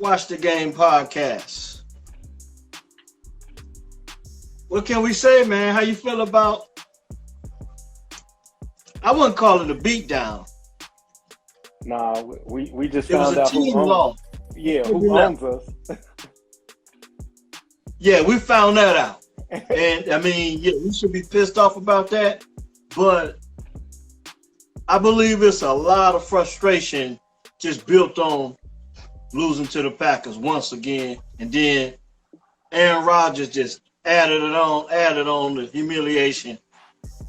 Watch the Game podcast. What can we say, man? How you feel about? I wouldn't call it a beatdown. Nah, we just It was found a out who team owns. loss. Yeah, who owns us? Yeah, we found that out. And I mean, yeah, we should be pissed off about that. But I believe it's a lot of frustration just built on losing to the Packers once again. And then Aaron Rodgers just added on the humiliation,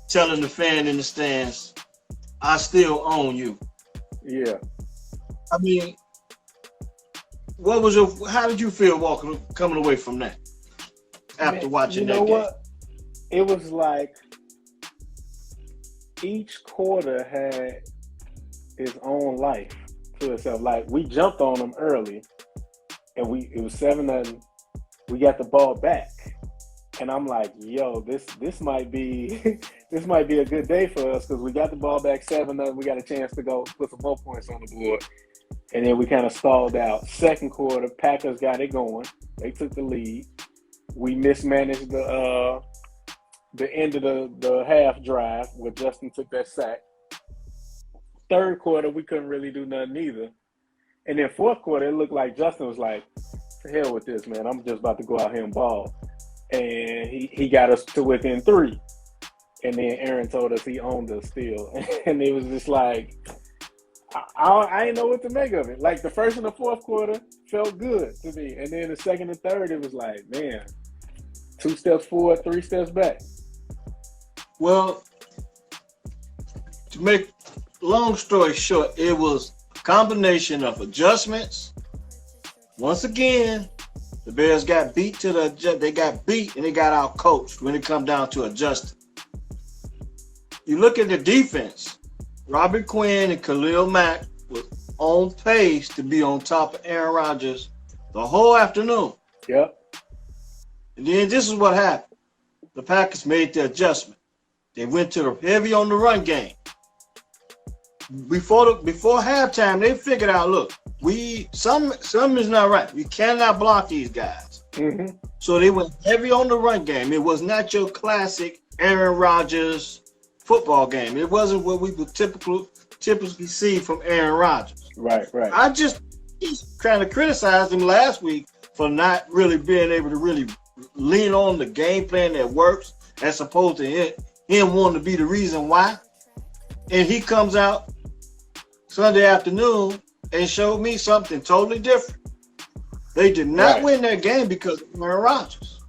telling the fan in the stands, I still own you. Yeah. I mean, how did you feel coming away from that after watching that game? What? It was like each quarter had its own life to itself. Like we jumped on them early, and it was 7-0. We got the ball back, and I'm like, yo, this might be this might be a good day for us because we got the ball back 7-0. We got a chance to go put some more points on the board, and then we kind of stalled out. Second quarter, Packers got it going. They took the lead. We mismanaged the end of the half drive where Justin took that sack. Third quarter, we couldn't really do nothing either. And then fourth quarter, it looked like Justin was like, to hell with this, man. I'm just about to go out here and ball. And he got us to within 3. And then Aaron told us he owned us still. And it was just like, I didn't know what to make of it. Like the first and the fourth quarter felt good to me. And then the second and third, it was like, man, 2 steps forward, 3 steps back. Well, to make long story short, it was a combination of adjustments. Once again, the Bears got beat they got beat and they got out coached when it come down to adjusting. You look at the defense, Robert Quinn and Khalil Mack was on pace to be on top of Aaron Rodgers the whole afternoon. Yep. And then this is what happened. The Packers made the adjustment. They went to the heavy on the run game. Before halftime, they figured out, look, something is not right. We cannot block these guys. Mm-hmm. So they went heavy on the run game. It was not your classic Aaron Rodgers football game. It wasn't what we would typically see from Aaron Rodgers. Right. I just kind of criticized him last week for not really being able to really lean on the game plan that works as opposed to him wanting to be the reason why. And he comes out Sunday afternoon and showed me something totally different. They did not win that game because of Aaron Rodgers.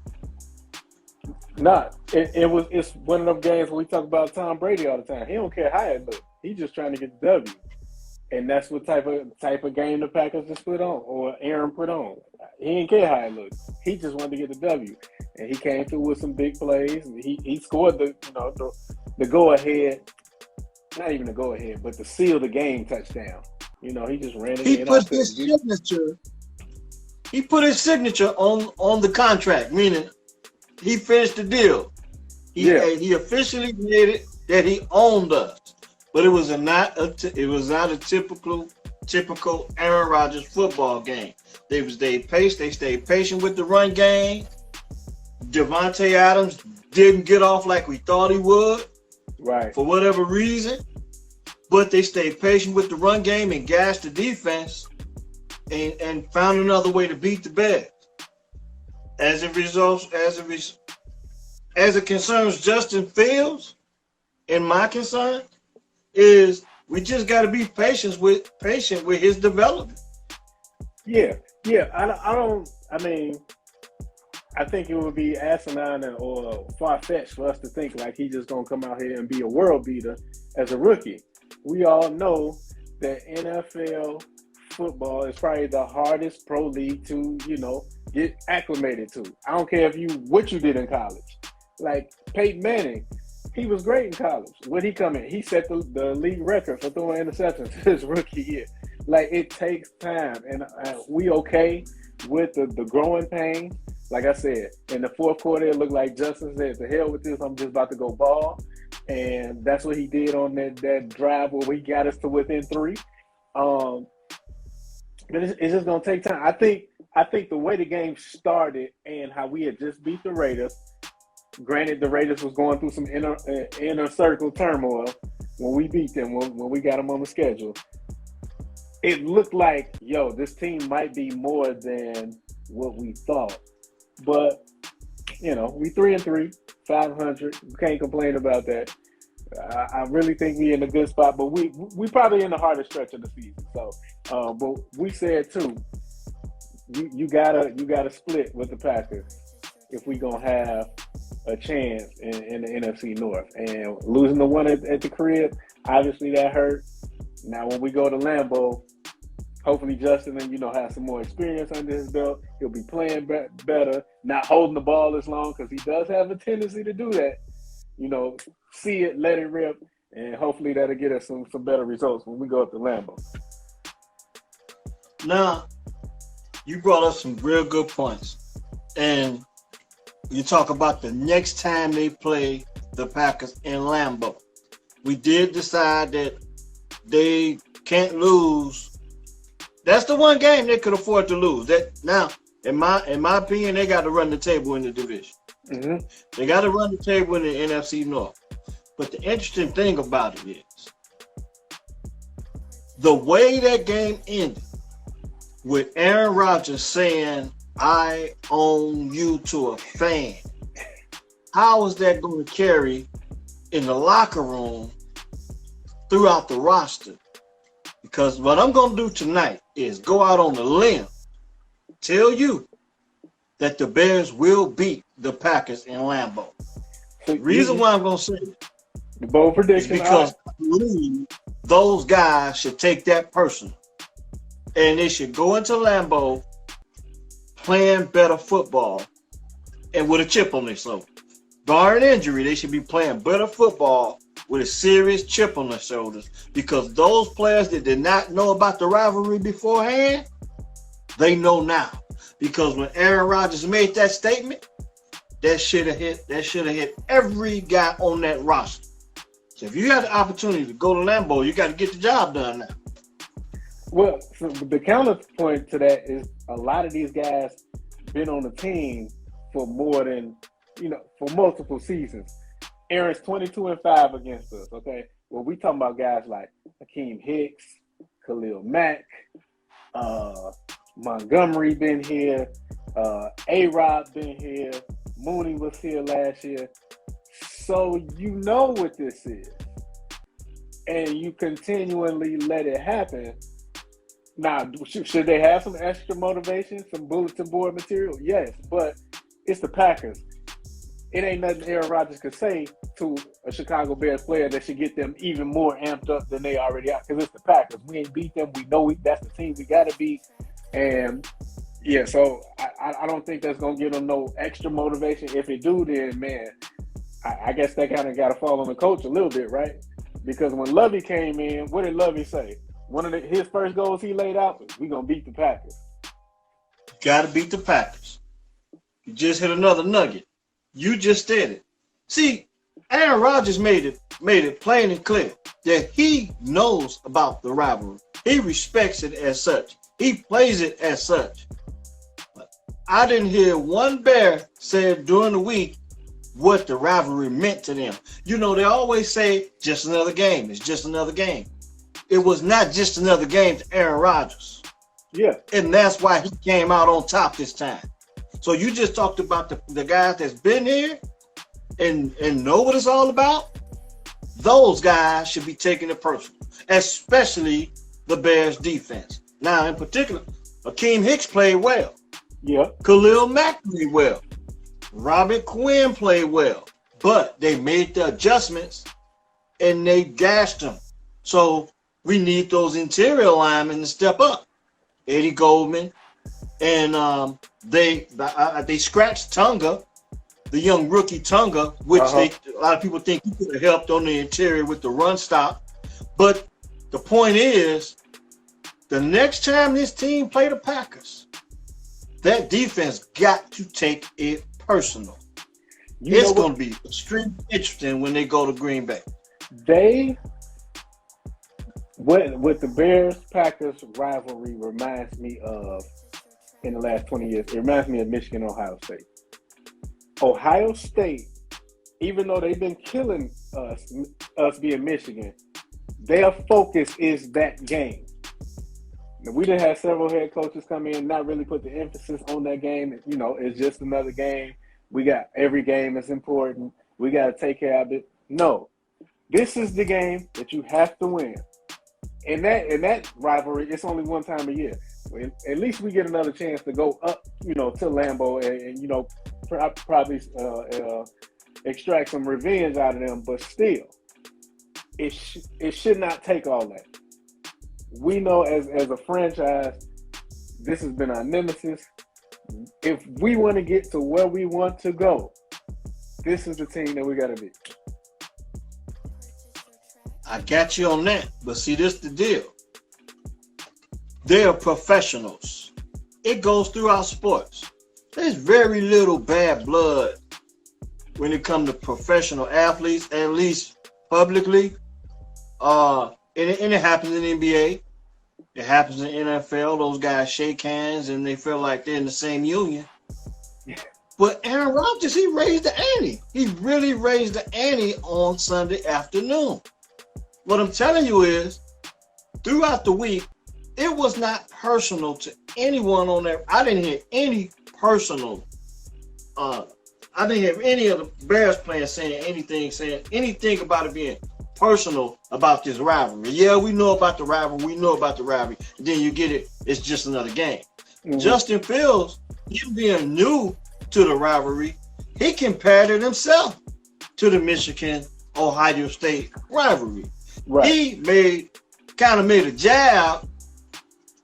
It's one of those games where we talk about Tom Brady all the time. He don't care how it looks. He's just trying to get the W. And that's what type of game the Packers just put on, or Aaron put on. He didn't care how it looked. He just wanted to get the W. And he came through with some big plays. He scored the go ahead, not even the go ahead, but the seal the game touchdown. He just ran it in. He put his signature on the contract, meaning he finished the deal. He officially made it that he owned us. But it was not a typical Aaron Rodgers football game. They stayed patient with the run game. Devontae Adams didn't get off like we thought he would, right? For whatever reason. But they stayed patient with the run game and gashed the defense, and found another way to beat the Bears. As it concerns Justin Fields, and my concern is we just got to be patient with his development. Yeah. I think it would be asinine or far-fetched for us to think like he's just going to come out here and be a world beater as a rookie. We all know that NFL football is probably the hardest pro league to, get acclimated to. I don't care what you did in college. Like Peyton Manning, he was great in college. When he come in, he set the league record for throwing interceptions his rookie year. Like, it takes time, and we okay with the growing pain. Like I said, in the fourth quarter, it looked like Justin said, to hell with this, I'm just about to go ball. And that's what he did on that drive where we got us to within 3. But it's just gonna take time. I think the way the game started and how we had just beat the Raiders. Granted, the Raiders was going through some inner circle turmoil when we beat them when we got them on the schedule. It looked like, yo, this team might be more than what we thought. But we 3-3, 500. We can't complain about that. I really think we in a good spot, but we probably in the hardest stretch of the season. So, but we said too, you gotta split with the Packers if we gonna have a chance in the NFC North. And losing the one at the crib, obviously that hurt. Now when we go to Lambeau, hopefully Justin has some more experience under his belt. He'll be playing better, not holding the ball as long because he does have a tendency to do that. See it, let it rip, and hopefully that'll get us some better results when we go up to Lambeau. Now, you brought up some real good points. And you talk about the next time they play the Packers in Lambeau. We did decide that they can't lose. That's the one game they could afford to lose. Now, in my opinion, they got to run the table in the division. Mm-hmm. They got to run the table in the NFC North. But the interesting thing about it is the way that game ended with Aaron Rodgers saying, "I own you" to a fan. How is that going to carry in the locker room throughout the roster? Because what I'm going to do tonight is go out on the limb, tell you that the Bears will beat the Packers in Lambeau. The reason why I'm going to say it the bold prediction is because I believe those guys should take that personal. And they should go into Lambeau playing better football and with a chip on their shoulder. Barring injury, they should be playing better football with a serious chip on their shoulders, because those players that did not know about the rivalry beforehand, they know now. Because when Aaron Rodgers made that statement, that should have hit every guy on that roster. So if you had the opportunity to go to Lambeau, you got to get the job done now. Well, so the counterpoint to that is a lot of these guys been on the team for more than, for multiple seasons. Aaron's 22-5 against us, okay? Well, we talking about guys like Hakeem Hicks, Khalil Mack, Montgomery been here, A-Rod been here, Mooney was here last year. So you know what this is. And you continually let it happen. Now, should they have some extra motivation, some bulletin board material? Yes, but it's the Packers. It ain't nothing Aaron Rodgers could say to a Chicago Bears player that should get them even more amped up than they already are, because it's the Packers. We ain't beat them. We know that's the team we got to beat. And, yeah, so I don't think that's going to give them no extra motivation. If it do, then, man, I guess that kind of got to fall on the coach a little bit, right? Because when Lovey came in, what did Lovey say? One of his first goals he laid out was, we're going to beat the Packers. Got to beat the Packers. You just hit another nugget. You just did it. See, Aaron Rodgers made it plain and clear that he knows about the rivalry. He respects it as such. He plays it as such. But I didn't hear one Bear say during the week what the rivalry meant to them. They always say, just another game. It's just another game. It was not just another game to Aaron Rodgers. Yeah. And that's why he came out on top this time. So you just talked about the guys that's been here and know what it's all about. Those guys should be taking it personal, especially the Bears defense. Now, in particular, Hakeem Hicks played well. Yeah. Khalil Mack played well. Robert Quinn played well. But they made the adjustments and they gashed them. So we need those interior linemen to step up. Eddie Goldman. And they scratched Tunga, the young rookie Tunga, which a lot of people think he could have helped on the interior with the run stop. But the point is, the next time this team play the Packers, that defense got to take it personal. It's going to be extremely interesting when they go to Green Bay. what the Bears Packers rivalry reminds me of in the last 20 years, it reminds me of Michigan Ohio State. Ohio State, even though they've been killing us being Michigan, their focus is that game. Now, we done had several head coaches come in, not really put the emphasis on that game. You know, it's just another game. We got every game is important. We got to take care of it. No, this is the game that you have to win. In that rivalry, it's only one time a year. At least we get another chance to go up, you know, to Lambeau and you know, probably extract some revenge out of them. But still, it should not take all that. We know as a franchise, this has been our nemesis. If we want to get to where we want to go, this is the team that we got to be. I got you on that, but see, this the deal. They are professionals. It goes throughout sports. There's very little bad blood when it comes to professional athletes, at least publicly. And it happens in the NBA. It happens in the NFL. Those guys shake hands and they feel like they're in the same union. But Aaron Rodgers, he raised the ante. He really raised the ante on Sunday afternoon. What I'm telling you is, throughout the week, it was not personal to anyone on there. I didn't hear any personal. I didn't hear any of the Bears players saying anything about it being personal about this rivalry. Yeah, we know about the rivalry. And then you get it. It's just another game. Mm-hmm. Justin Fields, him being new to the rivalry, he compared it himself to the Michigan-Ohio State rivalry. Right. He made a jab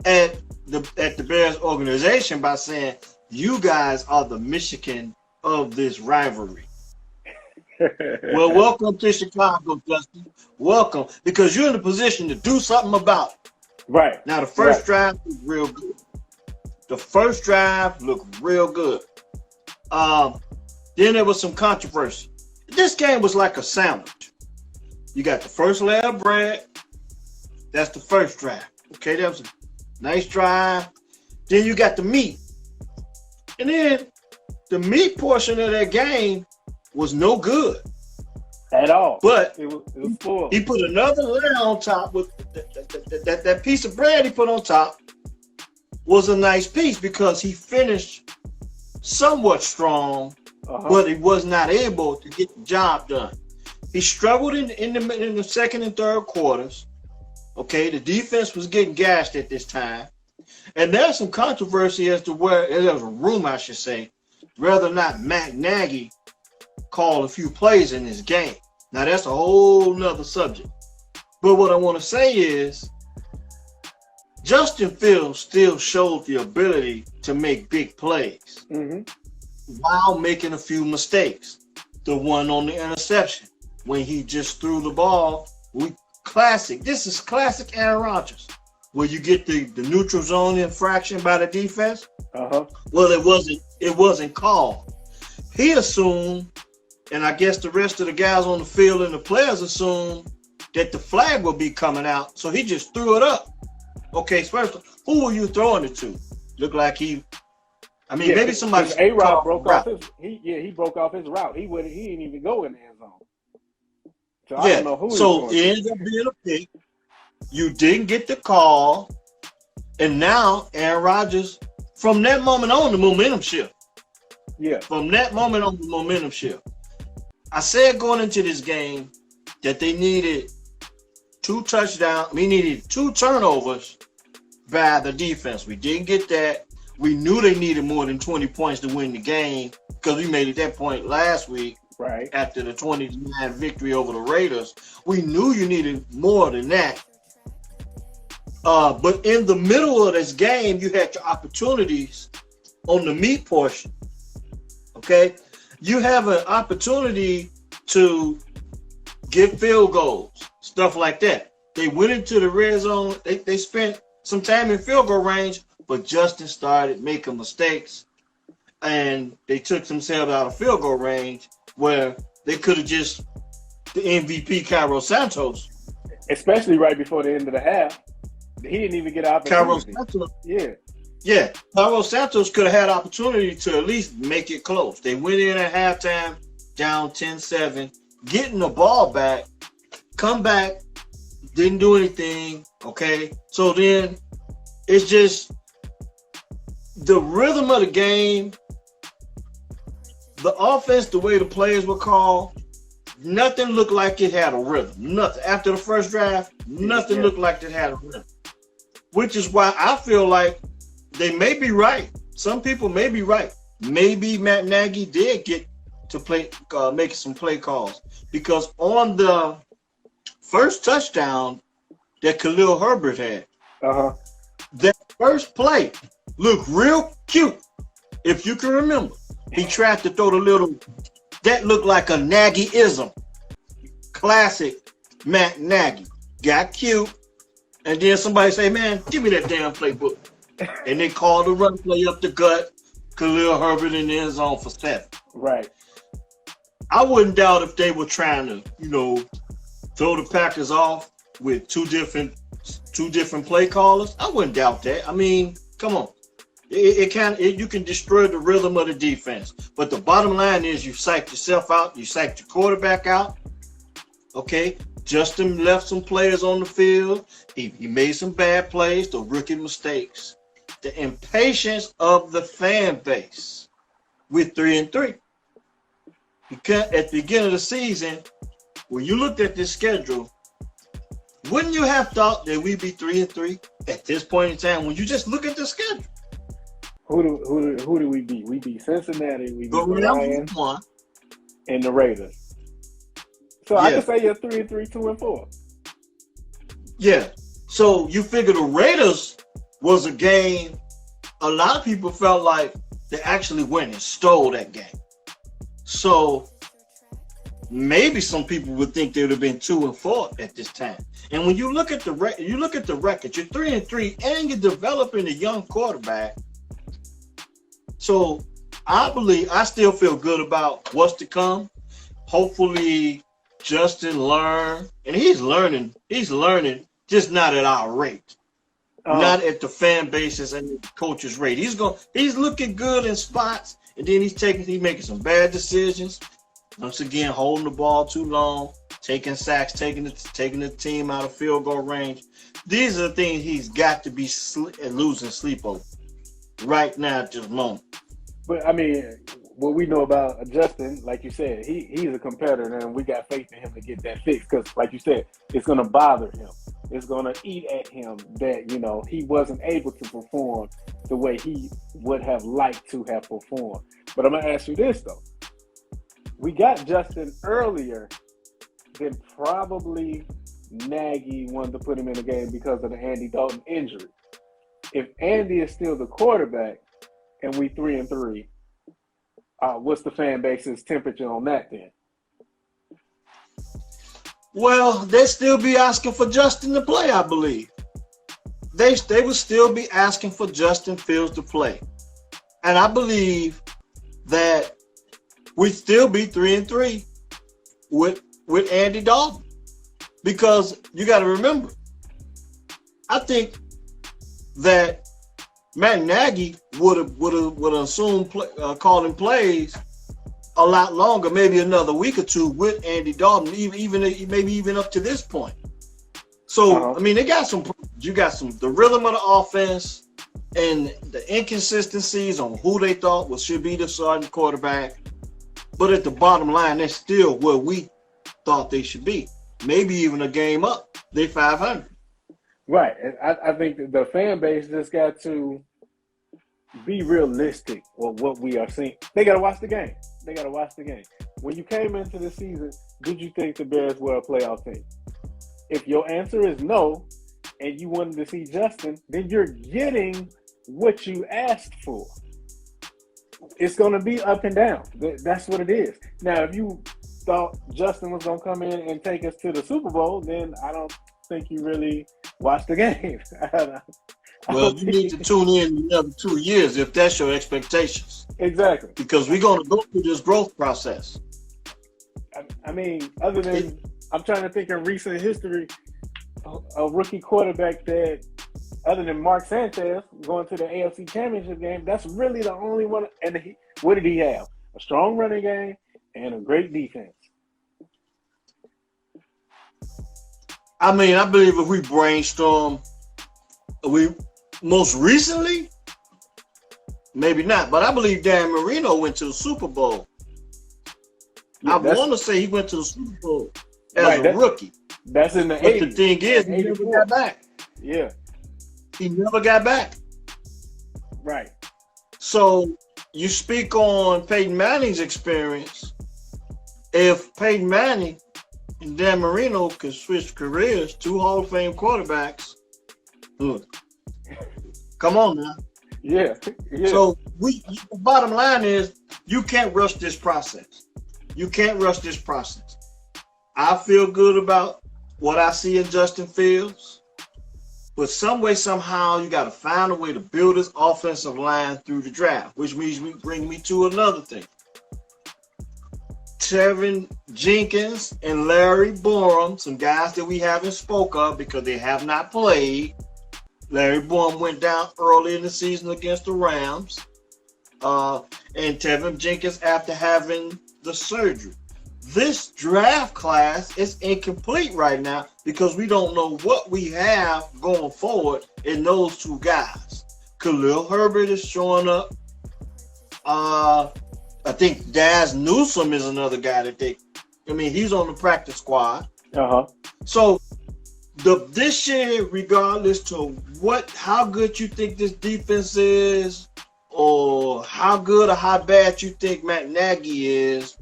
at the Bears organization by saying, "You guys are the Michigan of this rivalry." Well, welcome to Chicago, Justin. Welcome, because you're in a position to do something about it. Right. Now, the first drive was real good. The first drive looked real good. Then there was some controversy. This game was like a sandwich. You got the first layer of bread. That's the first drive. Okay, that was a nice drive. Then you got the meat. And then the meat portion of that game was no good. At all. But it was full. He put another layer on top with that piece of bread he put on top was a nice piece because he finished somewhat strong, but he was not able to get the job done. He struggled in the second and third quarters. Okay, the defense was getting gashed at this time. And there's some controversy as to where, there's a rumor, I should say, whether or not Matt Nagy called a few plays in this game. Now, that's a whole nother subject. But what I want to say is, Justin Fields still showed the ability to make big plays while making a few mistakes. The one on the interception, when he just threw the ball, this is classic Aaron Rodgers, where you get the neutral zone infraction by the defense. Well, it wasn't called. He assumed, and I guess the rest of the guys on the field and the players assumed that the flag would be coming out, so he just threw it up. Okay, first, who were you throwing it to? Looked like maybe somebody. A-Rod broke off his. He broke off his route. He didn't even go in the end zone. So I don't know who. So it ended up being a pick. You didn't get the call, and now Aaron Rodgers. From that moment on, the momentum shift. Yeah. From that moment on, the momentum shift. I said going into this game that they needed 2 touchdowns. We needed 2 turnovers by the defense. We didn't get that. We knew they needed more than 20 points to win the game because we made it that point last week. Right. After the 29 victory over the Raiders. We knew you needed more than that. But in the middle of this game, you had your opportunities on the meat portion. Okay? You have an opportunity to get field goals, stuff like that. They went into the red zone. They spent some time in field goal range, but Justin started making mistakes, and they took themselves out of field goal range where they could have just the MVP Cairo Santos especially right before the end of the half. He didn't even get an opportunity. Yeah, Carlos Santos could have had opportunity to at least make it close. They went in at halftime down 10-7, getting the ball back, come back, didn't do anything, okay? So then it's just the rhythm of the game, the offense, the way the players were called, nothing looked like it had a rhythm. Nothing. After the first draft, nothing looked like it had a rhythm. Which is why I feel like they may be right. Some people may be right. Maybe Matt Nagy did get to play, making some play calls, because on the first touchdown that Khalil Herbert had, that first play looked real cute. If you can remember, he tried to throw the little, that looked like a Nagy-ism. Classic Matt Nagy. Got cute. And then somebody say, man, give me that damn playbook. And they called the run play up the gut, Khalil Herbert in the end zone for 7. Right. I wouldn't doubt if they were trying to, throw the Packers off with two different play callers. I wouldn't doubt that. I mean, come on. You can destroy the rhythm of the defense. But the bottom line is you psyched yourself out, you psyched your quarterback out. Okay? Justin left some players on the field. He made some bad plays, the rookie mistakes. The impatience of the fan base with 3-3. Because at the beginning of the season, when you looked at this schedule, wouldn't you have thought that we'd be 3-3 at this point in time when you just look at the schedule? Who do we beat? We beat Cincinnati, we beat the Lions, and the Raiders. So I can say you're 3-3, 2-4. Yeah. So you figure the Raiders was a game a lot of people felt like they actually went and stole that game. So maybe some people would think they would have been 2-4 at this time. And when you look at the record, you're 3-3, and you're developing a young quarterback. So I still feel good about what's to come. Hopefully Justin learn, and he's learning, just not at our rate. Not at the fan bases and the coaches' rate. He's looking good in spots, and then he's making some bad decisions. Once again, holding the ball too long, taking sacks, taking the team out of field goal range. These are the things he's got to be losing sleep over right now at this moment. But I mean, what we know about Justin, like you said, he's a competitor, and we got faith in him to get that fixed. Because, like you said, it's going to bother him. It's going to eat at him that, he wasn't able to perform the way he would have liked to have performed. But I'm going to ask you this, though. We got Justin earlier than probably Nagy wanted to put him in the game because of the Andy Dalton injury. If Andy is still the quarterback and we 3-3, what's the fan base's temperature on that then? Well, they'd still be asking for Justin to play, I believe. They would still be asking for Justin Fields to play. And I believe that we'd still be 3-3 with Andy Dalton. Because you got to remember, I think that Matt Nagy would have assumed calling plays a lot longer, maybe another week or two with Andy Dalton, even up to this point. So I mean, they got some. You got the rhythm of the offense and the inconsistencies on who they thought should be the starting quarterback. But at the bottom line, they're still where we thought they should be. Maybe even a game up. They 500. Right, and I think that the fan base just got to be realistic with what we are seeing. They got to watch the game. When you came into the season, did you think the Bears were a playoff team? If your answer is no, and you wanted to see Justin, then you're getting what you asked for. It's going to be up and down. That's what it is. Now, if you thought Justin was going to come in and take us to the Super Bowl, then I don't think you really watched the game. Well, you need to tune in another 2 years if that's your expectations. Exactly. Because we're going to go through this growth process. I mean, other than I'm trying to think in recent history, a rookie quarterback that, other than Mark Sanchez, going to the AFC Championship game, that's really the only one. And what did he have? A strong running game and a great defense. I mean, I believe if we brainstorm, we most recently, maybe not, but I believe Dan Marino went to the Super Bowl. Yeah, I want to say he went to the Super Bowl as right, a rookie. That's in the But 80s. the thing is, he never got back. Yeah. He never got back. Right. So you speak on Peyton Manning's experience. If Peyton Manning and Dan Marino could switch careers, 2 Hall of Fame quarterbacks, look, come on now. Yeah. So the bottom line is, you can't rush this process. You can't rush this process. I feel good about what I see in Justin Fields, but some way, somehow, you got to find a way to build this offensive line through the draft, which means we bring me to another thing. Tevin Jenkins and Larry Borum, some guys that we haven't spoke of because they have not played. Larry Borum went down early in the season against the Rams. And Tevin Jenkins after having the surgery. This draft class is incomplete right now because we don't know what we have going forward in those 2 guys. Khalil Herbert is showing up. I think Daz Newsome is another guy that he's on the practice squad. Uh-huh. So this year, regardless to how good you think this defense is, or how good or how bad you think Matt Nagy is,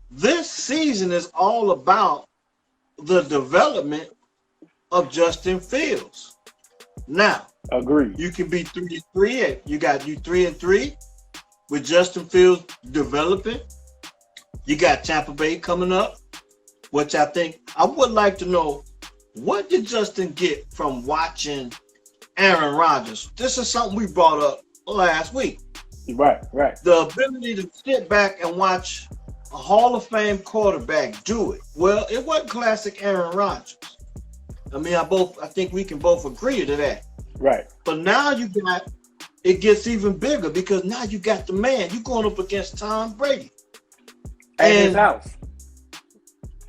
this season is all about the development of Justin Fields. Now, agreed. You can be 3-3. You 3-3 with Justin Fields developing. You got Tampa Bay coming up, which I think I would like to know, what did Justin get from watching Aaron Rodgers? This is something we brought up last week. Right. The ability to sit back and watch a Hall of Fame quarterback do it. Well, it wasn't classic Aaron Rodgers. I think we can both agree to that. Right. But now it gets even bigger because now you got the man. You're going up against Tom Brady. His house.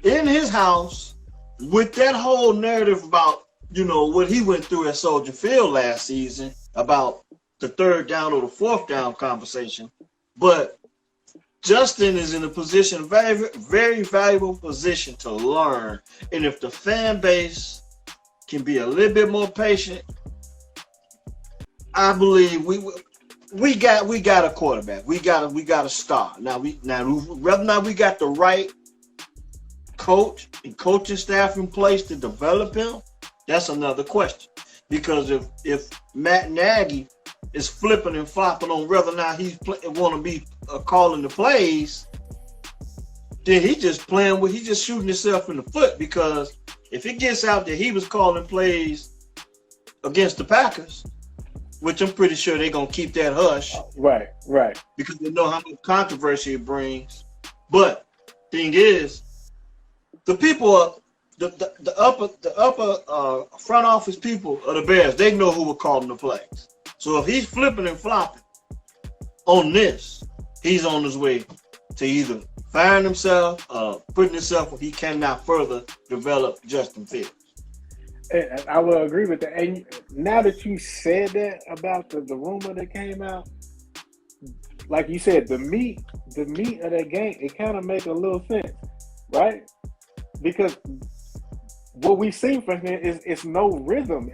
In his house, with that whole narrative about, what he went through at Soldier Field last season, about the 3rd down or the 4th down conversation. But Justin is in a position, very, very valuable position to learn. And if the fan base can be a little bit more patient, I believe we got a quarterback. We got a star. Now whether or not we got the right coach and coaching staff in place to develop him, that's another question. Because if Matt Nagy is flipping and flopping on whether or not he's want to be calling the plays, then he's just shooting himself in the foot. Because if it gets out that he was calling plays against the Packers, which I'm pretty sure they're gonna keep that hush, right, because they know how much controversy it brings. But thing is, the people the upper front office people of the Bears, they know who were calling the plays. So if he's flipping and flopping on this, he's on his way to either firing himself, putting himself where he cannot further develop Justin Fields. And I will agree with that. And now that you said that about the rumor that came out, like you said, the meat of that game, it kind of makes a little sense, right? Because what we see from him is it's no rhythm.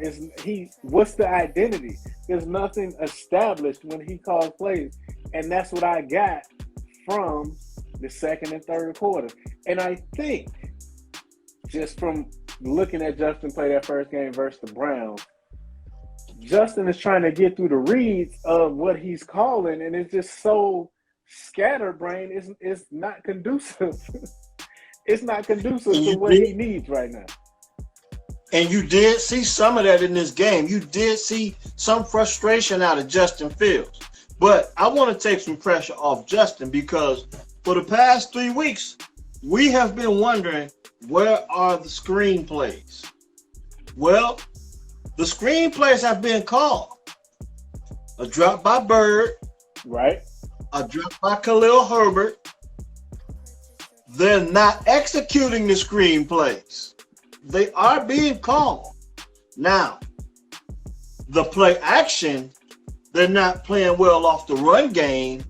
What's the identity? There's nothing established when he calls plays, and that's what I got from the second and third quarter. And I think just from looking at Justin play that first game versus the Browns, Justin is trying to get through the reads of what he's calling, and it's just so scatterbrained. It's not conducive. It's not conducive to what he needs right now. And you did see some of that in this game. You did see some frustration out of Justin Fields. But I want to take some pressure off Justin, because for the past 3 weeks, we have been wondering, where are the screenplays? Well, the screenplays have been called. A drop by Bird, Right? a drop by Khalil Herbert. They're not executing the screenplays. They are being called. Now, the play action, they're not playing well off the run game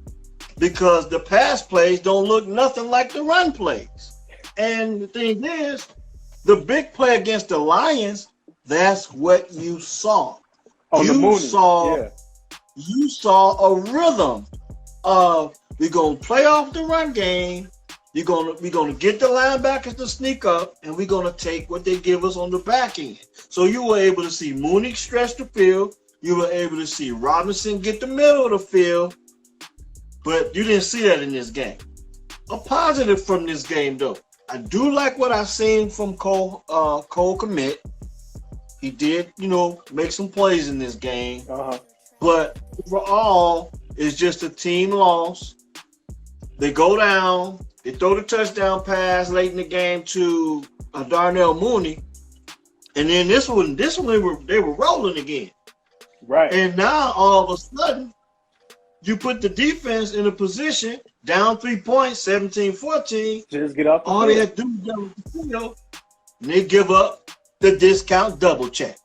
because the pass plays don't look nothing like the run plays. And the thing is, the big play against the Lions, that's what you saw. On the You Mooney. saw Yeah. you saw a rhythm of we're gonna play off the run game. We're gonna get the linebackers to sneak up, and we're gonna take what they give us on the back end. So you were able to see Mooney stretch the field. You were able to see Robinson get the middle of the field, but you didn't see that in this game. A positive from this game, though, I do like what I've seen from Cole Kmet. He did, make some plays in this game, but overall, it's just a team loss. They go down. They throw the touchdown pass late in the game to Darnell Mooney, and then this one they were rolling again. Right. And now all of a sudden, you put the defense in a position down 3 points, 17-14. Just get off the All field. they had to do was down the field, and they give up the discount double check,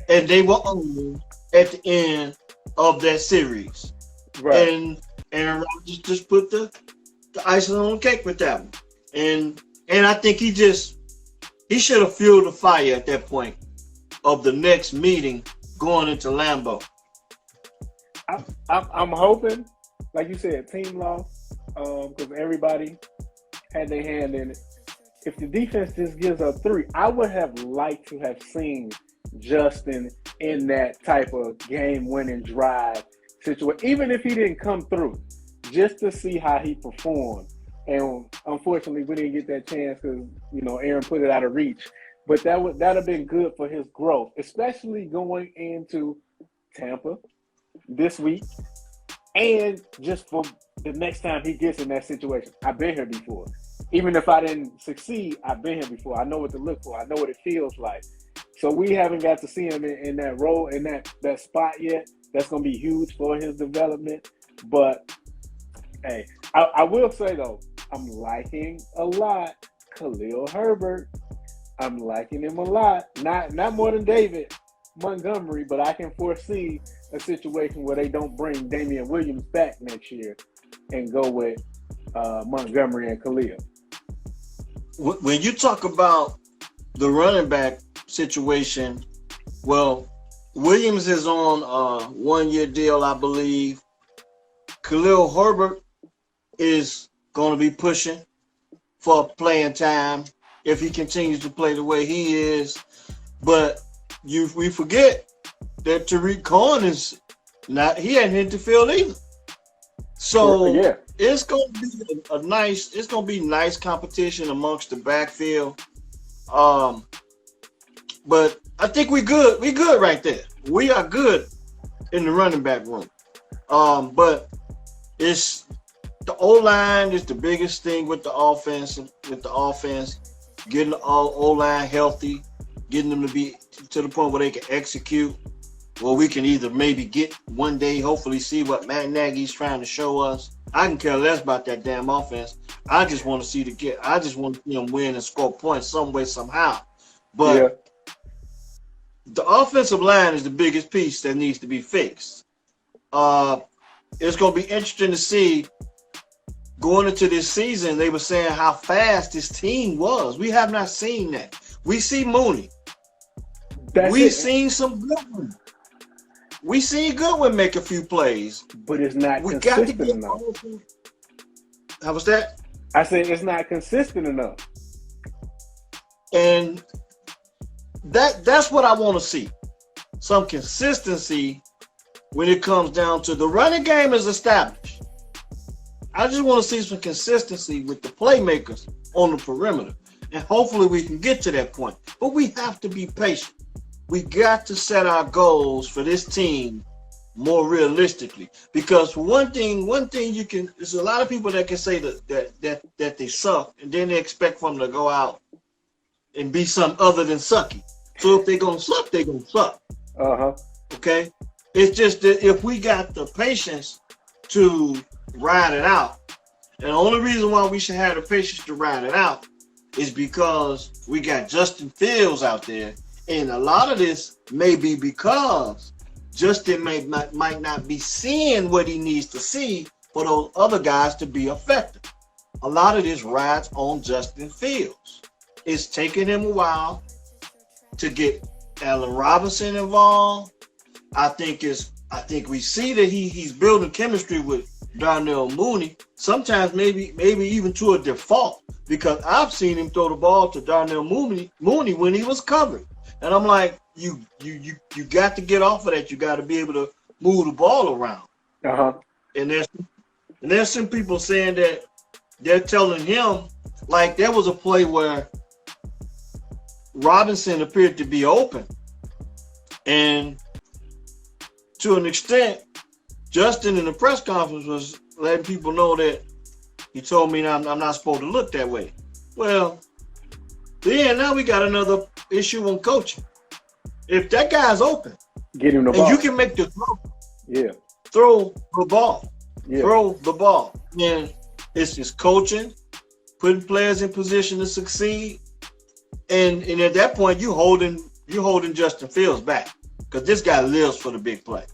and they were on at the end of that series. Right. And Aaron Rodgers just put the icing on the cake with that one. And I think he should have fueled the fire at that point of the next meeting going into Lambeau. I'm hoping, like you said, team loss, because everybody had their hand in it. If the defense just gives up 3, I would have liked to have seen Justin in that type of game-winning drive situation, even if he didn't come through, just to see how he performed. And unfortunately, we didn't get that chance because Aaron put it out of reach. But that'd have been good for his growth, especially going into Tampa this week, and just for the next time he gets in that situation. I've been here before. Even if I didn't succeed, I've been here before. I know what to look for. I know what it feels like. So we haven't got to see him in that role, in that spot yet. That's going to be huge for his development. But, hey, I will say, though, I'm liking a lot Khalil Herbert. I'm liking him a lot. Not more than David Montgomery, but I can foresee a situation where they don't bring Damian Williams back next year and go with Montgomery and Khalil. When you talk about the running back situation, well, Williams is on a 1-year deal, I believe. Khalil Herbert is going to be pushing for playing time if he continues to play the way he is. But we forget that Tariq Cohen he hadn't hit the field either. So yeah. It's going to be nice competition amongst the backfield. But I think we good. We good right there. We are good in the running back room. But it's the O-line is the biggest thing with the offense. Getting the O-line healthy, getting them to be to the point where they can execute. Well, we can either maybe get one day, hopefully see what Matt Nagy's trying to show us. I can care less about that damn offense. I just want to see them win and score points some way, somehow. But the offensive line is the biggest piece that needs to be fixed. It's going to be interesting to see going into this season. They were saying how fast this team was. We have not seen that. We see Mooney. We've seen some good ones. We seen Goodwin make a few plays, but it's not consistent enough. How was that? I said it's not consistent enough, and that's what I want to see. Some consistency when it comes down to the running game is established. I just want to see some consistency with the playmakers on the perimeter, and hopefully we can get to that point. But we have to be patient. We got to set our goals for this team more realistically, because one thing you can. There's a lot of people that can say that they suck, and then they expect for them to go out and be something other than sucky. So if they're gonna suck, they're gonna suck. Uh-huh. Okay? It's just that if we got the patience to ride it out, and the only reason why we should have the patience to ride it out is because we got Justin Fields out there. And a lot of this may be because Justin might not be seeing what he needs to see for those other guys to be effective. A lot of this rides on Justin Fields. It's taking him a while to get Allen Robinson involved. I think we see that he's building chemistry with Darnell Mooney. Sometimes maybe even to a default, because I've seen him throw the ball to Darnell Mooney when he was covered. And I'm like, you got to get off of that. You got to be able to move the ball around. Uh-huh. And there's some people saying that they're telling him, like there was a play where Robinson appeared to be open. And to an extent, Justin in the press conference was letting people know that he told me I'm not supposed to look that way. Well, then now we got another issue on coaching. If that guy's open, get him the and ball. you can make the throw, Yeah. throw the ball, Yeah. throw the ball. And it's just coaching, putting players in position to succeed, and at that point you're holding Justin Fields back because this guy lives for the big play.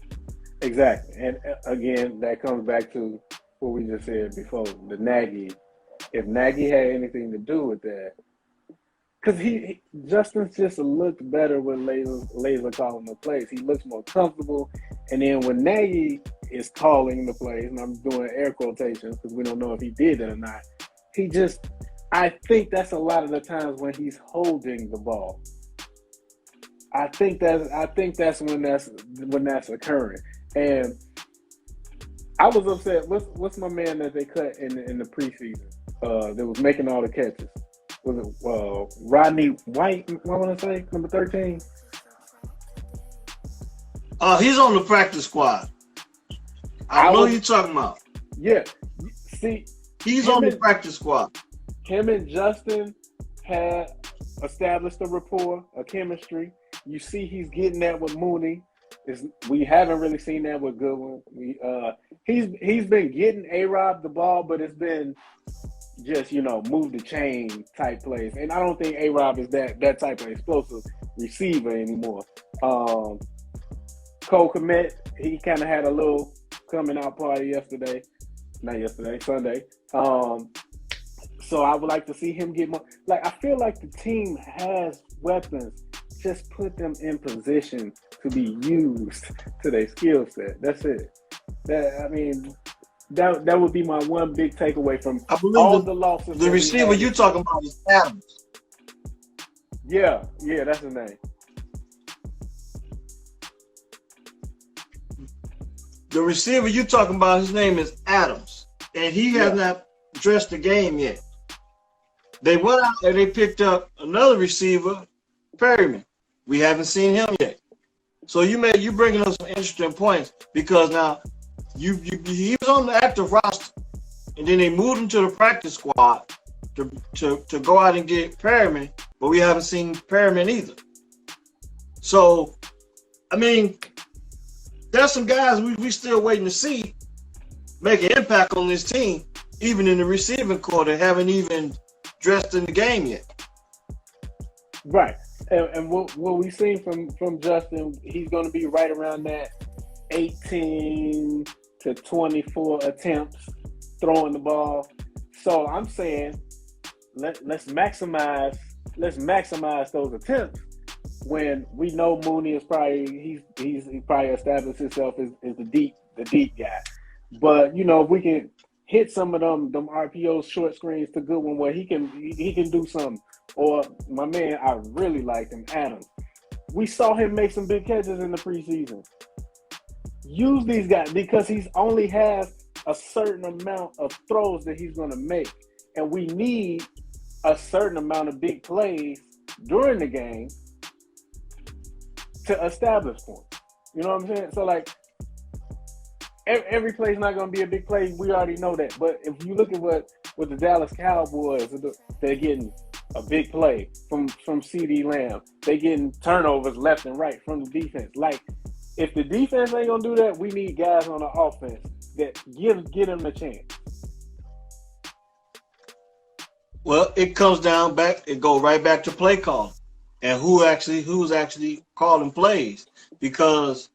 Exactly. And again, that comes back to what we just said before, the Nagy. If Nagy had anything to do with that, because Justin's just looked better with laser calling the plays. He looks more comfortable. And then when Nagy is calling the plays, and I'm doing air quotations because we don't know if he did that or not, I think that's a lot of the times when he's holding the ball. I think that's when that's occurring. And I was upset. What's my man that they cut in the preseason? That was making all the catches. Was it Rodney White? What I want to say, number 13. He's on the practice squad. I know you're talking about. Yeah. See, he's on the practice squad. Him and Justin had established a rapport, a chemistry. You see, he's getting that with Mooney. We haven't really seen that with Goodwin. He's been getting A-Rob the ball, but it's been just, move the chain type plays. And I don't think A-Rob is that type of explosive receiver anymore. Cole Kmet, he kind of had a little coming out party Sunday. So I would like to see him get more. Like, I feel like the team has weapons. Just put them in position to be used to their skill set. That's it. That would be my one big takeaway from all the losses. The receiver you're talking about is Adams. Yeah, that's his name. The receiver you're talking about, his name is Adams, and he has not addressed the game yet. They went out and they picked up another receiver, Perryman. We haven't seen him yet. So you bringing up some interesting points, because now he was on the active roster, and then they moved him to the practice squad to go out and get Perryman, but we haven't seen Perryman either. So, I mean, there's some guys we still waiting to see make an impact on this team, even in the receiving corps, that haven't even dressed in the game yet. Right. And what we've seen from Justin, he's going to be right around that 18 to 24 attempts throwing the ball. So I'm saying let's maximize those attempts when we know Mooney is probably he's probably established himself as the deep guy. But if we can hit some of them RPOs, short screens to Goodwin where he can do something. Or my man, I really liked him, Adams. We saw him make some big catches in the preseason. Use these guys, because he's only has a certain amount of throws that he's going to make. And we need a certain amount of big plays during the game to establish points. You know what I'm saying? So, like, every play is not going to be a big play. We already know that. But if you look at what the Dallas Cowboys, they're getting a big play from CD Lamb. They getting turnovers left and right from the defense. Like, if the defense ain't gonna do that, we need guys on the offense that give them a chance. Well, it comes down back. It go right back to play call, and who's actually calling plays, because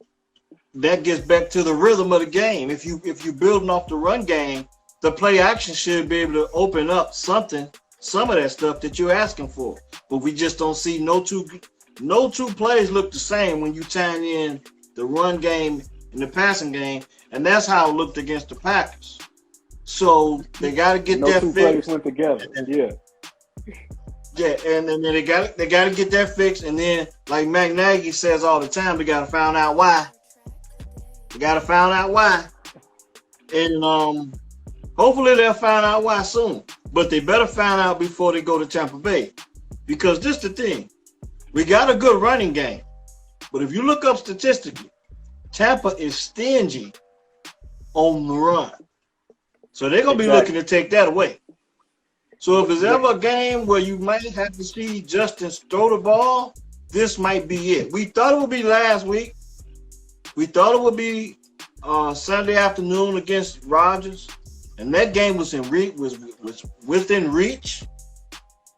that gets back to the rhythm of the game. If you building off the run game, the play action should be able to open up some of that stuff that you're asking for. But we just don't see no two plays look the same when you tie in the run game and the passing game, and that's how it looked against the Packers. So they got to get that fixed. Plays went together. Yeah, and then they got to get that fixed, and then like Matt Nagy says all the time, we got to find out why. We got to find out why, and hopefully they'll find out why soon. But they better find out before they go to Tampa Bay, because this is the thing: we got a good running game, but if you look up statistically, Tampa is stingy on the run. So they're going to be looking to take that away. So if there's ever a game where you might have to see Justin throw the ball, this might be it. We thought it would be last week. We thought it would be Sunday afternoon against Rodgers, and that game was within reach,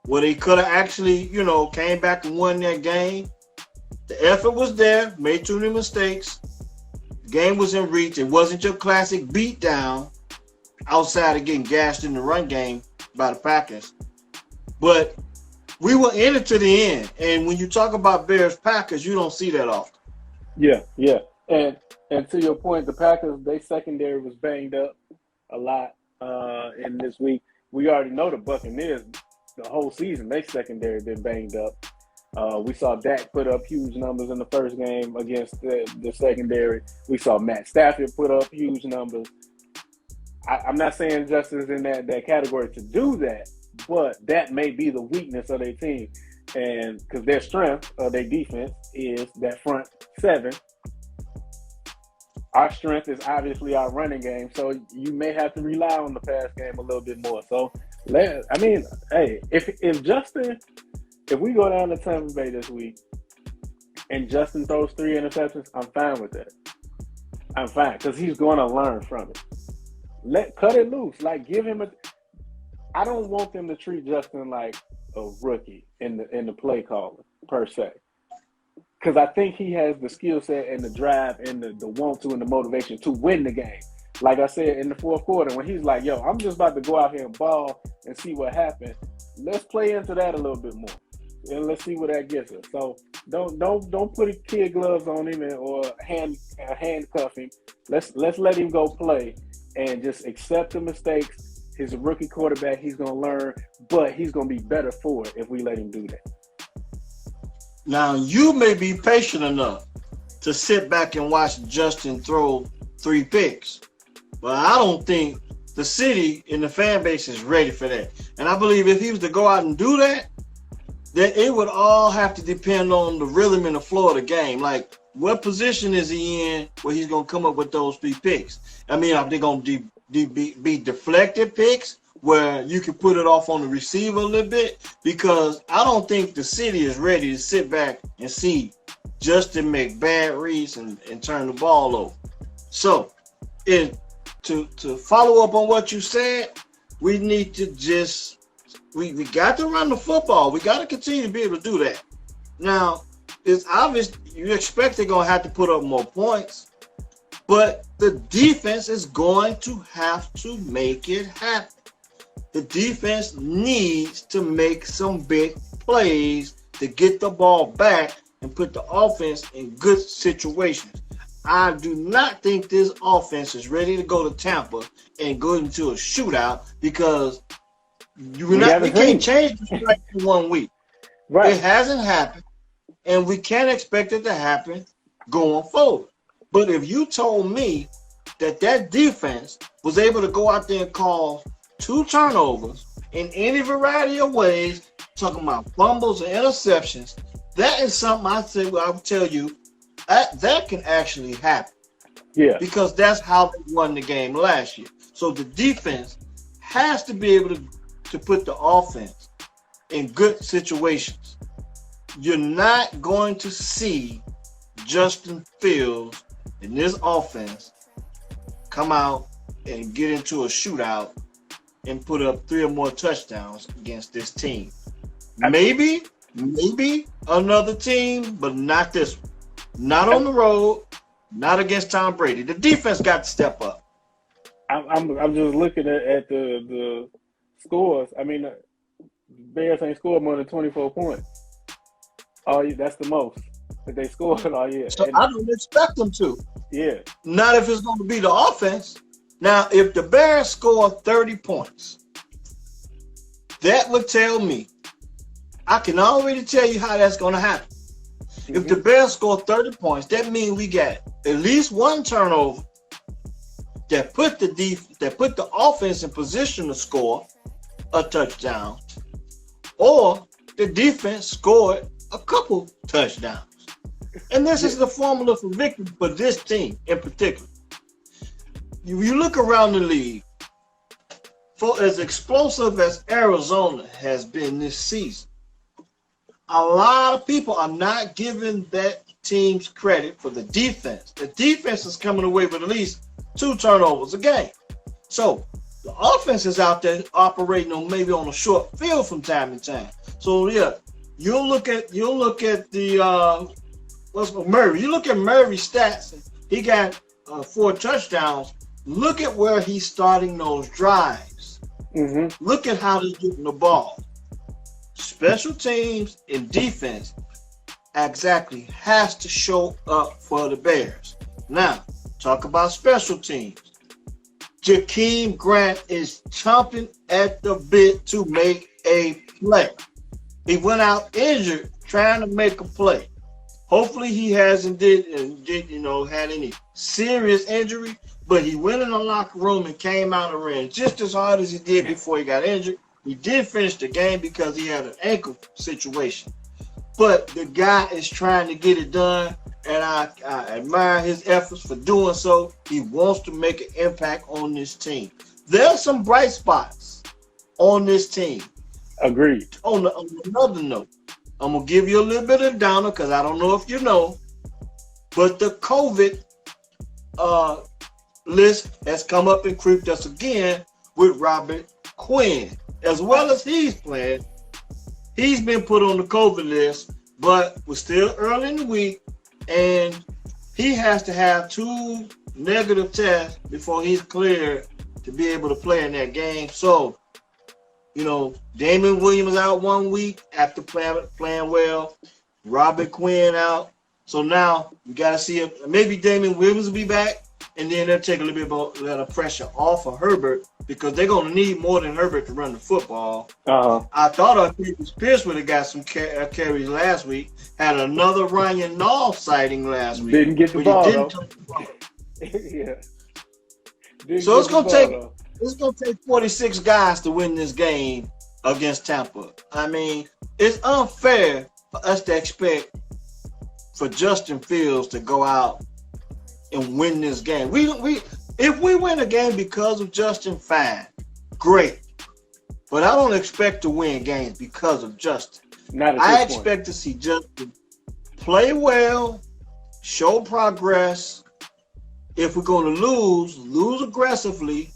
where they could have actually, came back and won that game. The effort was there, made too many mistakes. The game was in reach. It wasn't your classic beatdown outside of getting gashed in the run game by the Packers. But we were in it to the end. And when you talk about Bears-Packers, you don't see that often. Yeah. And to your point, the Packers, they secondary was banged up a lot in this week. We already know the Buccaneers, the whole season, they secondary been banged up. We saw Dak put up huge numbers in the first game against the secondary. We saw Matt Stafford put up huge numbers. I'm not saying Justin's in that category to do that, but that may be the weakness of their team. And because their strength of their defense is that front seven. Our strength is obviously our running game, so you may have to rely on the pass game a little bit more. So, hey, if we go down to Tampa Bay this week and Justin throws 3 interceptions, I'm fine with that. I'm fine, because he's going to learn from it. Cut it loose. Give him I don't want them to treat Justin like a rookie in the play calling per se, because I think he has the skill set and the drive and the want to and the motivation to win the game. Like I said in the fourth quarter, when he's like, "Yo, I'm just about to go out here and ball and see what happens." Let's play into that a little bit more, and let's see what that gets us. So don't put kid gloves on him or handcuff him. Let's let him go play and just accept the mistakes. He's a rookie quarterback. He's going to learn, but he's going to be better for it if we let him do that. Now, you may be patient enough to sit back and watch Justin throw 3 picks, but I don't think the city and the fan base is ready for that. And I believe if he was to go out and do that, then it would all have to depend on the rhythm and the flow of the game. Like, what position is he in where he's going to come up with those 3 picks? I mean, are they going to be deflected picks where you can put it off on the receiver a little bit? Because I don't think the city is ready to sit back and see Justin make bad reads and turn the ball over. So, to follow up on what you said, we need to we got to run the football. We got to continue to be able to do that. Now, it's obvious you expect they're going to have to put up more points, but the defense is going to have to make it happen. The defense needs to make some big plays to get the ball back and put the offense in good situations. I do not think this offense is ready to go to Tampa and go into a shootout, because we can't change the strike in 1 week. Right. It hasn't happened, and we can't expect it to happen going forward. But if you told me that defense was able to go out there and call 2 turnovers in any variety of ways, talking about fumbles and interceptions, that is something I would tell you that can actually happen. Yeah. Because that's how they won the game last year. So the defense has to be able to put the offense in good situations. You're not going to see Justin Fields in this offense come out and get into a shootout and put up 3 or more touchdowns against this team. Maybe another team, but not this one. Not on the road, not against Tom Brady. The defense got to step up. I'm just looking at the scores. I mean, the Bears ain't scored more than 24 points. That's the most that they scored all year. So I don't expect them to. Yeah. Not if it's going to be the offense. Now, if the Bears score 30 points, that would tell me, I can already tell you how that's going to happen. Mm-hmm. If the Bears score 30 points, that means we got at least one turnover that put the offense in position to score a touchdown, or the defense scored a couple touchdowns. And this is the formula for victory for this team in particular. You look around the league, for as explosive as Arizona has been this season, a lot of people are not giving that team's credit for the defense. The defense is coming away with at least 2 turnovers a game. So the offense is out there operating on maybe on a short field from time to time. So yeah, you'll look at the what's Murray. You look at Murray's stats. He got 4 touchdowns. Look at where he's starting those drives. Mm-hmm. Look at how he's getting the ball. Special teams and defense exactly has to show up for the Bears. Now, talk about special teams. Jakeem Grant is chomping at the bit to make a play. He went out injured trying to make a play. Hopefully he hasn't had any serious injury, but he went in the locker room and came out and ran just as hard as he did before he got injured. He did finish the game because he had an ankle situation. But the guy is trying to get it done, and I admire his efforts for doing so. He wants to make an impact on this team. There's some bright spots on this team. Agreed. On another note, I'm going to give you a little bit of downer because I don't know if you know, but the COVID list has come up and creeped us again with Robert Quinn. As well as he's playing, he's been put on the COVID list, but we're still early in the week, and he has to have 2 negative tests before he's cleared to be able to play in that game. So, Damon Williams out 1 week after playing well. Robert Quinn out. So now we got to see if maybe Damon Williams will be back, and then they'll take a little bit of pressure off of Herbert because they're going to need more than Herbert to run the football. Uh-huh. I thought Pierce would have got some carries last week. Had another Ryan Nall sighting last week. Didn't get the ball, though. Yeah. So it's going to take 46 guys to win this game against Tampa. I mean, it's unfair for us to expect for Justin Fields to go out and win this game. If we win a game because of Justin, fine, great. But I don't expect to win games because of Justin. I expect to see Justin play well, show progress. If we're going to lose aggressively.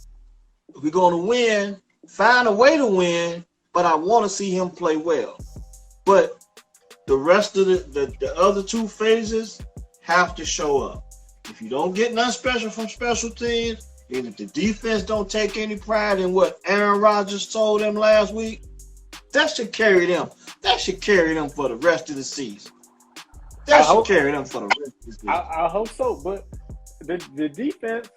If we're going to win, find a way to win. But I want to see him play well. But the rest of the other 2 phases have to show up. If you don't get nothing special from special teams, and if the defense don't take any pride in what Aaron Rodgers told them last week, that should carry them. That should carry them for the rest of the season. That should carry them for the rest of the season. I hope so. But the defense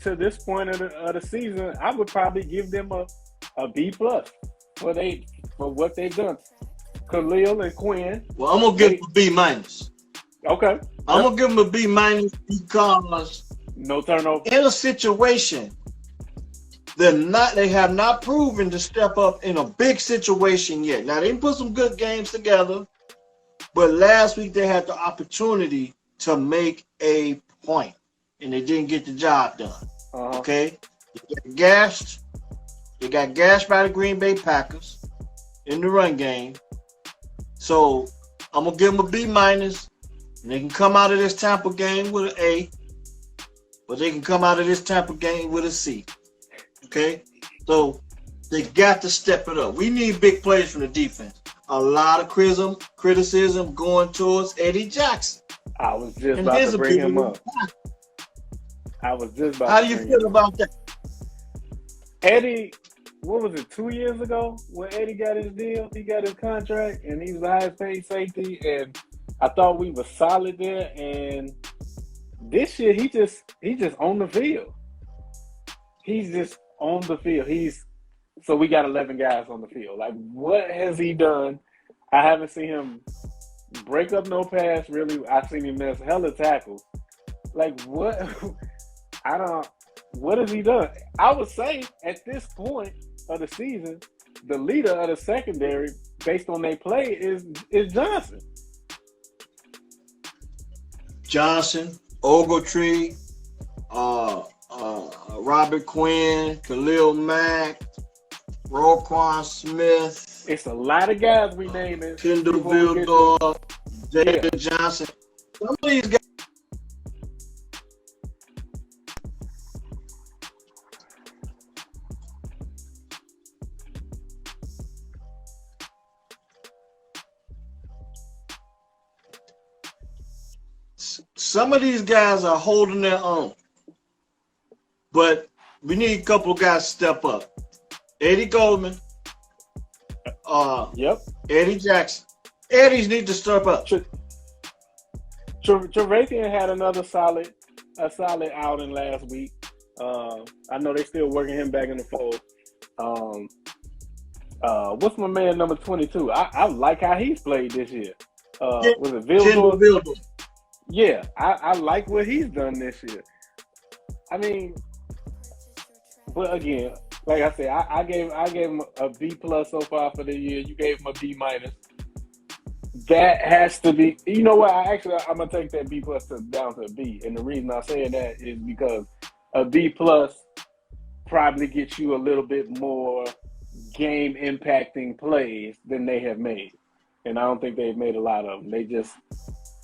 to this point of the season, I would probably give them a B+ for what they've done. Khalil and Quinn. Well, I'm gonna give them a B-. Okay. I'm gonna give them a B- because no turnover. In a situation, they have not proven to step up in a big situation yet. Now they put some good games together, but last week they had the opportunity to make a point, and they didn't get the job done. Uh-huh. Okay, they got gashed by the Green Bay Packers. in the run game. So I'm gonna give them a B minus, and they can come out of this Tampa game with an A, but they can come out of this Tampa game with a C. Okay, so they got to step it up. We need big plays from the defense. A lot of criticism going towards Eddie Jackson. I was just about to bring him up. How do you feel about that? Eddie, what was it, 2 years ago when Eddie got his deal? He got his contract, and he was the highest paid safety, and I thought we were solid there. And this year, he just on the field. He's just on the field. So we got 11 guys on the field. Like, what has he done? I haven't seen him break up no pass, really. I've seen him miss hella tackles. Like, what? What has he done? I would say at this point of the season, the leader of the secondary, based on their play, is Johnson. Johnson, Ogletree, Robert Quinn, Khalil Mack, Roquan Smith. It's a lot of guys we naming. Kendall Vildor, David Johnson. Some of these guys. Some of these guys are holding their own, but we need a couple of guys to step up. Eddie Goldman, Eddie Jackson. Eddie's need to step up. Trevathan had another solid outing last week. I know they're still working him back in the fold. What's my man number 22? I like how he's played this year. Was it Vildor? Yeah, I like what he's done this year. I mean, but again, like I said, I gave him a B plus so far for the year. You gave him a B minus. That has to be. You know what? I'm gonna take that B plus down to a B, and the reason I'm saying that is because a B plus probably gets you a little bit more game impacting plays than they have made, and I don't think they've made a lot of them. They just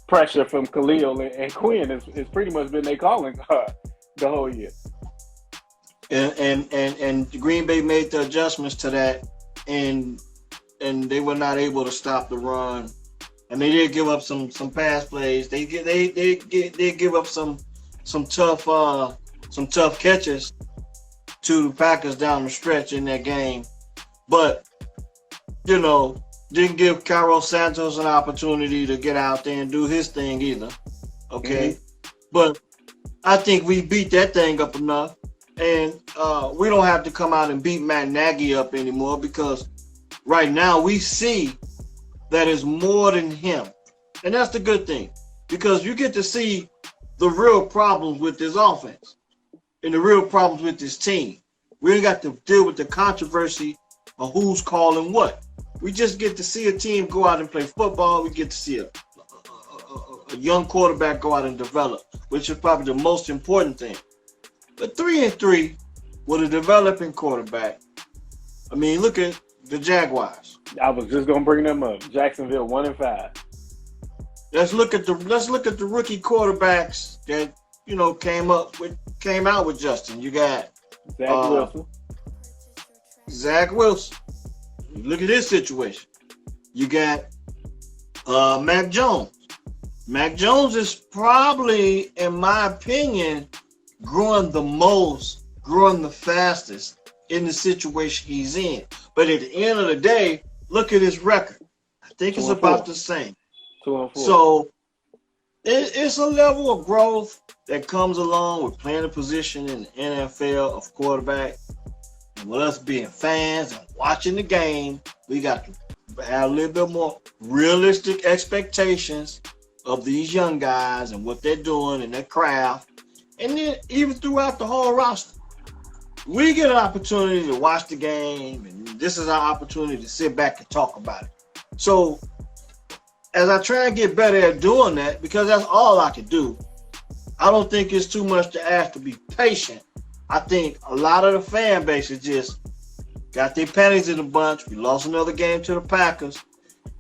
pressure from Khalil and Quinn has pretty much been their calling card the whole year. And Green Bay made the adjustments to that, and they were not able to stop the run. And they did give up some pass plays. They give up some tough catches to the Packers down the stretch in that game. But didn't give Carlos Santos an opportunity to get out there and do his thing either. Okay. Mm-hmm. But I think we beat that thing up enough. And we don't have to come out and beat Matt Nagy up anymore, because right now we see that it's more than him. And that's the good thing, because you get to see the real problems with this offense and the real problems with this team. We ain't got to deal with the controversy of who's calling what. We just get to see a team go out and play football. We get to see a young quarterback go out and develop, which is probably the most important thing. But 3-3 with a developing quarterback. I mean, look at the Jaguars. I was just gonna bring them up. Jacksonville 1-5. Let's look at the rookie quarterbacks that came out with Justin. You got Zach Wilson. Look at this situation. You got Mac Jones. Mac Jones is probably, in my opinion, growing the fastest in the situation he's in. But at the end of the day, look at his record. I think it's about the same. 2-4. So it's a level of growth that comes along with playing a position in the NFL of quarterback. And with us being fans and watching the game, we got to have a little bit more realistic expectations of these young guys and what they're doing and their craft. And then even throughout the whole roster, we get an opportunity to watch the game, and this is our opportunity to sit back and talk about it. So as I try and get better at doing that, because that's all I can do, I don't think it's too much to ask to be patient. I think a lot of the fan base is just got their panties in a bunch. We lost another game to the Packers.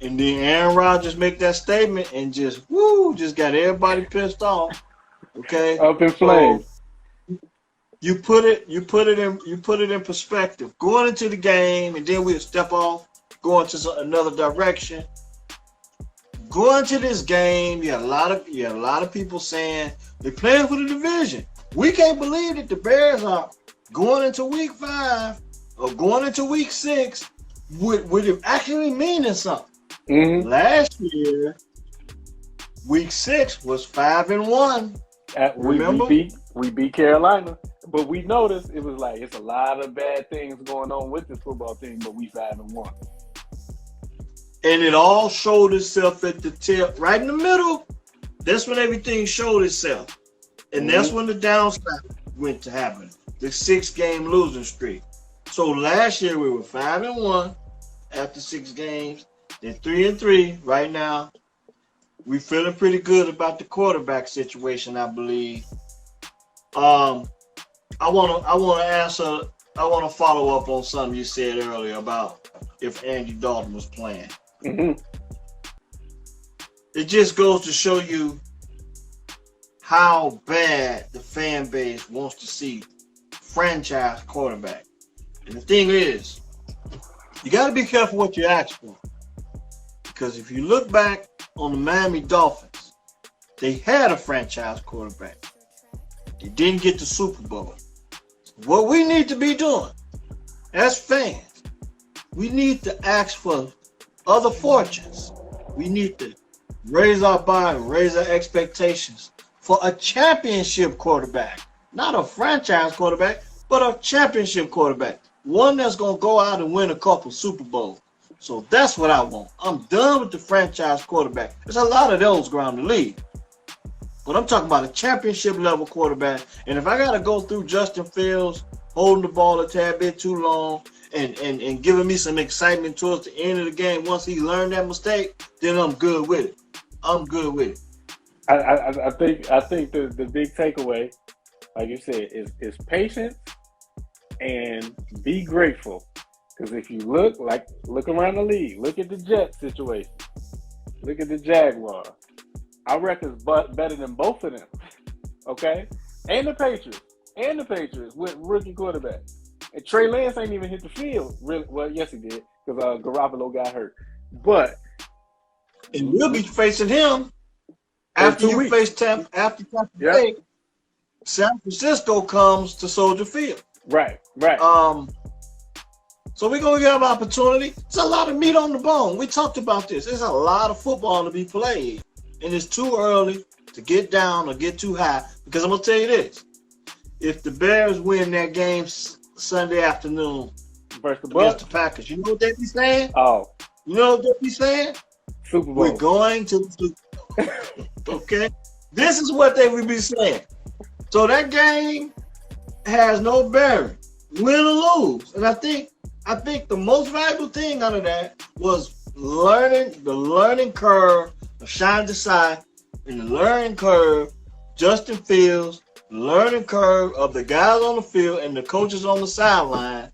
And then Aaron Rodgers make that statement and just got everybody pissed off. Okay. Up in flames. So you put it in perspective. Going into the game, and then we'll step off, go into another direction. Going to this game, you had a lot of people saying they're playing for the division. We can't believe that the Bears are going into week 5 or going into week 6 with it actually meaning something. Mm-hmm. Last year, week 6 was 5-1. Remember? We beat Carolina, but we noticed it was like it's a lot of bad things going on with this football team, but we 5-1. And it all showed itself at the tip, right in the middle. That's when everything showed itself. And that's when the downside went to happen. The 6-game losing streak. So last year we were 5-1 after 6 games. Then 3-3 right now. We're feeling pretty good about the quarterback situation, I believe. I want to follow up on something you said earlier about if Andy Dalton was playing. Mm-hmm. It just goes to show you how bad the fan base wants to see franchise quarterback. And the thing is, you got to be careful what you ask for. Because if you look back on the Miami Dolphins, they had a franchise quarterback. They didn't get the Super Bowl. What we need to be doing as fans, we need to ask for other fortunes. We need to raise our bar and raise our expectations for a championship quarterback. Not a franchise quarterback, but a championship quarterback. One that's going to go out and win a couple Super Bowls. So that's what I want. I'm done with the franchise quarterback. There's a lot of those around the league. But I'm talking about a championship level quarterback. And if I got to go through Justin Fields holding the ball a tad bit too long and giving me some excitement towards the end of the game once he learned that mistake, then I'm good with it. I'm good with it. I think the big takeaway, like you said, is patience and be grateful. Because if you look around the league, look at the Jets situation, look at the Jaguars, our record's better than both of them, okay? And the Patriots with rookie quarterback. And Trey Lance ain't even hit the field. Really, well, yes he did, because Garoppolo got hurt. But and we'll be facing him after you face Tampa. After Tampa Bay, San Francisco comes to Soldier Field. Right. So we're going to get an opportunity. It's a lot of meat on the bone. We talked about this. There's a lot of football to be played. And it's too early to get down or get too high. Because I'm going to tell you this. If the Bears win that game Sunday afternoon against the Packers, you know what they be saying? Oh. You know what they be saying? Super Bowl. We're going to the Super Bowl. Okay? This is what they would be saying. So that game has no bearing. Win or lose. And I think the most valuable thing out of that was the learning curve of Sean Desai and the learning curve, Justin Fields, the learning curve of the guys on the field and the coaches on the sideline.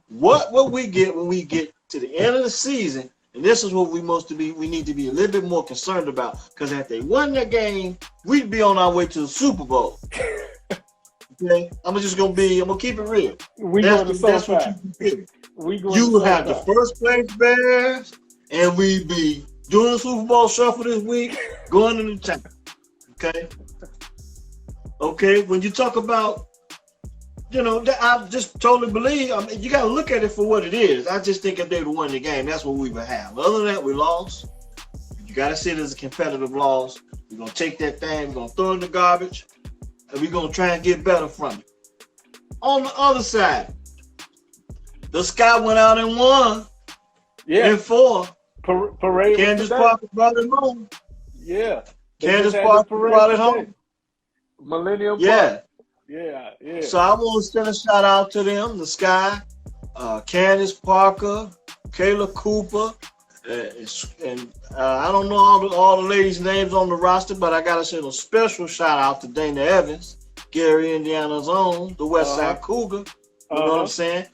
What will we get when we get to the end of the season? And this is what we need to be a little bit more concerned about. Because if they won that game, we'd be on our way to the Super Bowl. Okay? I'm gonna keep it real. That's what you will have the first place Bears, and we be doing the Super Bowl shuffle this week, going into town. Okay. When you talk about, I just totally believe. I mean, you got to look at it for what it is. I just think if they would have won the game, that's what we would have. Other than that, we lost. You got to see it as a competitive loss. We're gonna take that thing. We're gonna throw it in the garbage. And we're going to try and get better from it. On the other side, the Sky went out and won. Yeah. In 4. Parade. Candace Parker brought it home. Yeah. Candace Parker brought it home. Millennium Yeah. Park. Yeah. So I want to send a shout out to them, the Sky, Candace Parker, Kayla Cooper, and I don't know all the ladies' names on the roster, but I got to send a special shout out to Dana Evans, Gary, Indiana's own, the West Side Cougar. You know what I'm saying?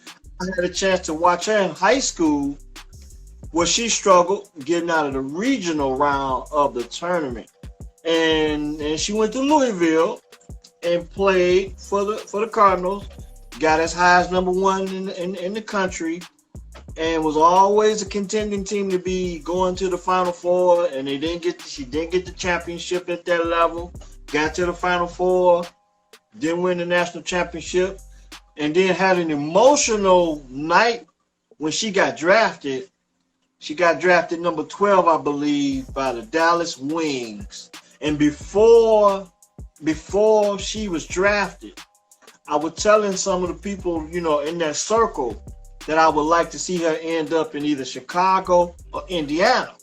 I had a chance to watch her in high school where she struggled getting out of the regional round of the tournament. And she went to Louisville and played for the Cardinals, got as high as number one in the country, and was always a contending team to be going to the Final Four. And she didn't get the championship at that level. Got to the Final Four, didn't win the national championship, and then had an emotional night when she got drafted. She got drafted number 12, I believe, by the Dallas Wings. And before she was drafted, I was telling some of the people, in that circle that I would like to see her end up in either Chicago or Indiana.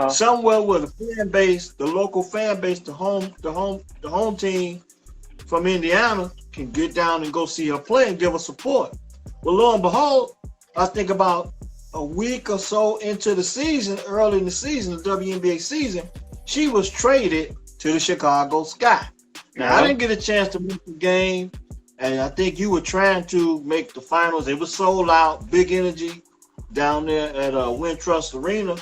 Somewhere where the fan base, the local fan base, the home team from Indiana can get down and go see her play and give her support. Well, lo and behold, I think about a week or so into the season, early in the season, the WNBA season, she was traded to the Chicago Sky. Now, I didn't get a chance to make the game, and I think you were trying to make the finals. It was sold out, big energy down there at Wintrust Arena.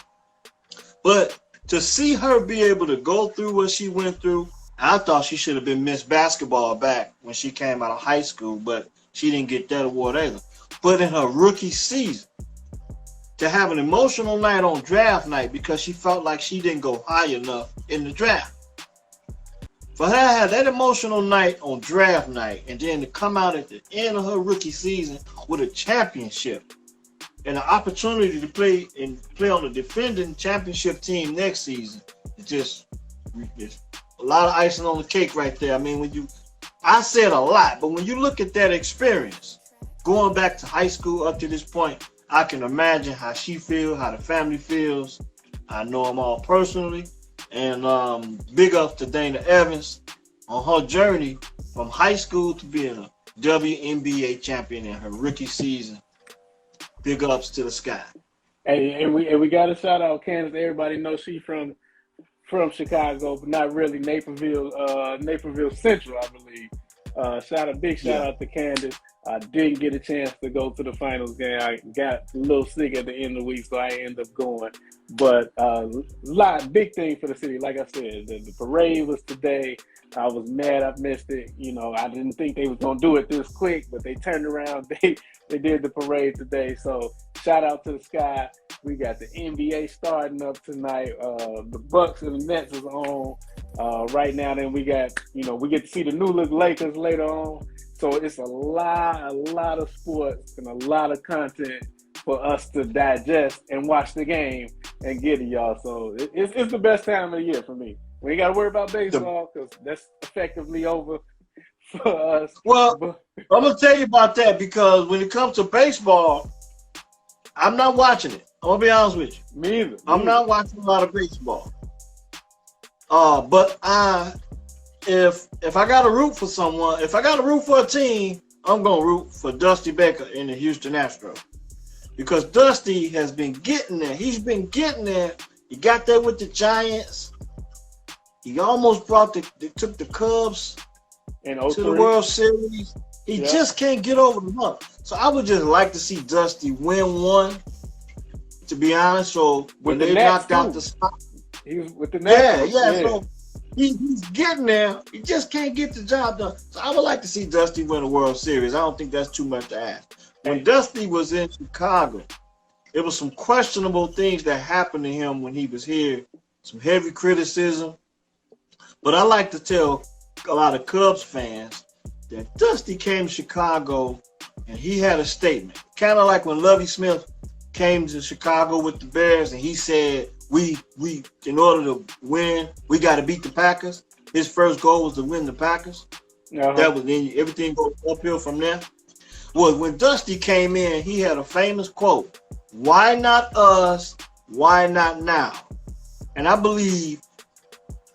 But to see her be able to go through what she went through, I thought she should have been Miss Basketball back when she came out of high school, but she didn't get that award either. But in her rookie season, to have an emotional night on draft night because she felt like she didn't go high enough in the draft. For her to have that emotional night on draft night and then to come out at the end of her rookie season with a championship and an opportunity to play on the defending championship team next season, it's just a lot of icing on the cake right there. I mean, I said a lot, but when you look at that experience, going back to high school up to this point, I can imagine how she feels, how the family feels. I know them all personally. And big ups to Dana Evans on her journey from high school to being a WNBA champion in her rookie season. Big ups to the Sky. Hey, and we got to shout out Candace. Everybody knows she from Chicago, but not really Naperville Central, I believe. Big shout out to Candace. I didn't get a chance to go to the finals game. I got a little sick at the end of the week, so I ended up going. But big thing for the city. Like I said, the parade was today. I was mad I missed it. I didn't think they was gonna do it this quick, but they turned around. They did the parade today. So shout out to the Sky. We got the NBA starting up tonight. The Bucks and the Nets is on right now. Then we got, we get to see the new look Lakers later on. So it's a lot of sports and a lot of content for us to digest and watch the game and get to y'all. So it's the best time of the year for me. We ain't got to worry about baseball because that's effectively over for us. Well, I'm going to tell you about that because when it comes to baseball, I'm not watching it. I'm going to be honest with you. Me either. I'm not watching a lot of baseball. But if I got to root for someone, if I got to root for a team, I'm going to root for Dusty Baker in the Houston Astros. Because Dusty has been getting there. He's been getting there. He got there with the Giants. He almost took the Cubs to the World Series. He just can't get over the hump. So I would just like to see Dusty win one, to be honest. So when they knocked out the spot. He was with the Nets. Yeah. So he's getting there. He just can't get the job done. So I would like to see Dusty win a World Series. I don't think that's too much to ask. When Dusty was in Chicago, there was some questionable things that happened to him when he was here. Some heavy criticism. But I like to tell a lot of Cubs fans that Dusty came to Chicago and he had a statement. Kind of like when Lovie Smith came to Chicago with the Bears and he said, we in order to win, we got to beat the Packers. His first goal was to win the Packers. That was then everything goes uphill from there. Well, when Dusty came in, he had a famous quote, "Why not us? Why not now?" And I believe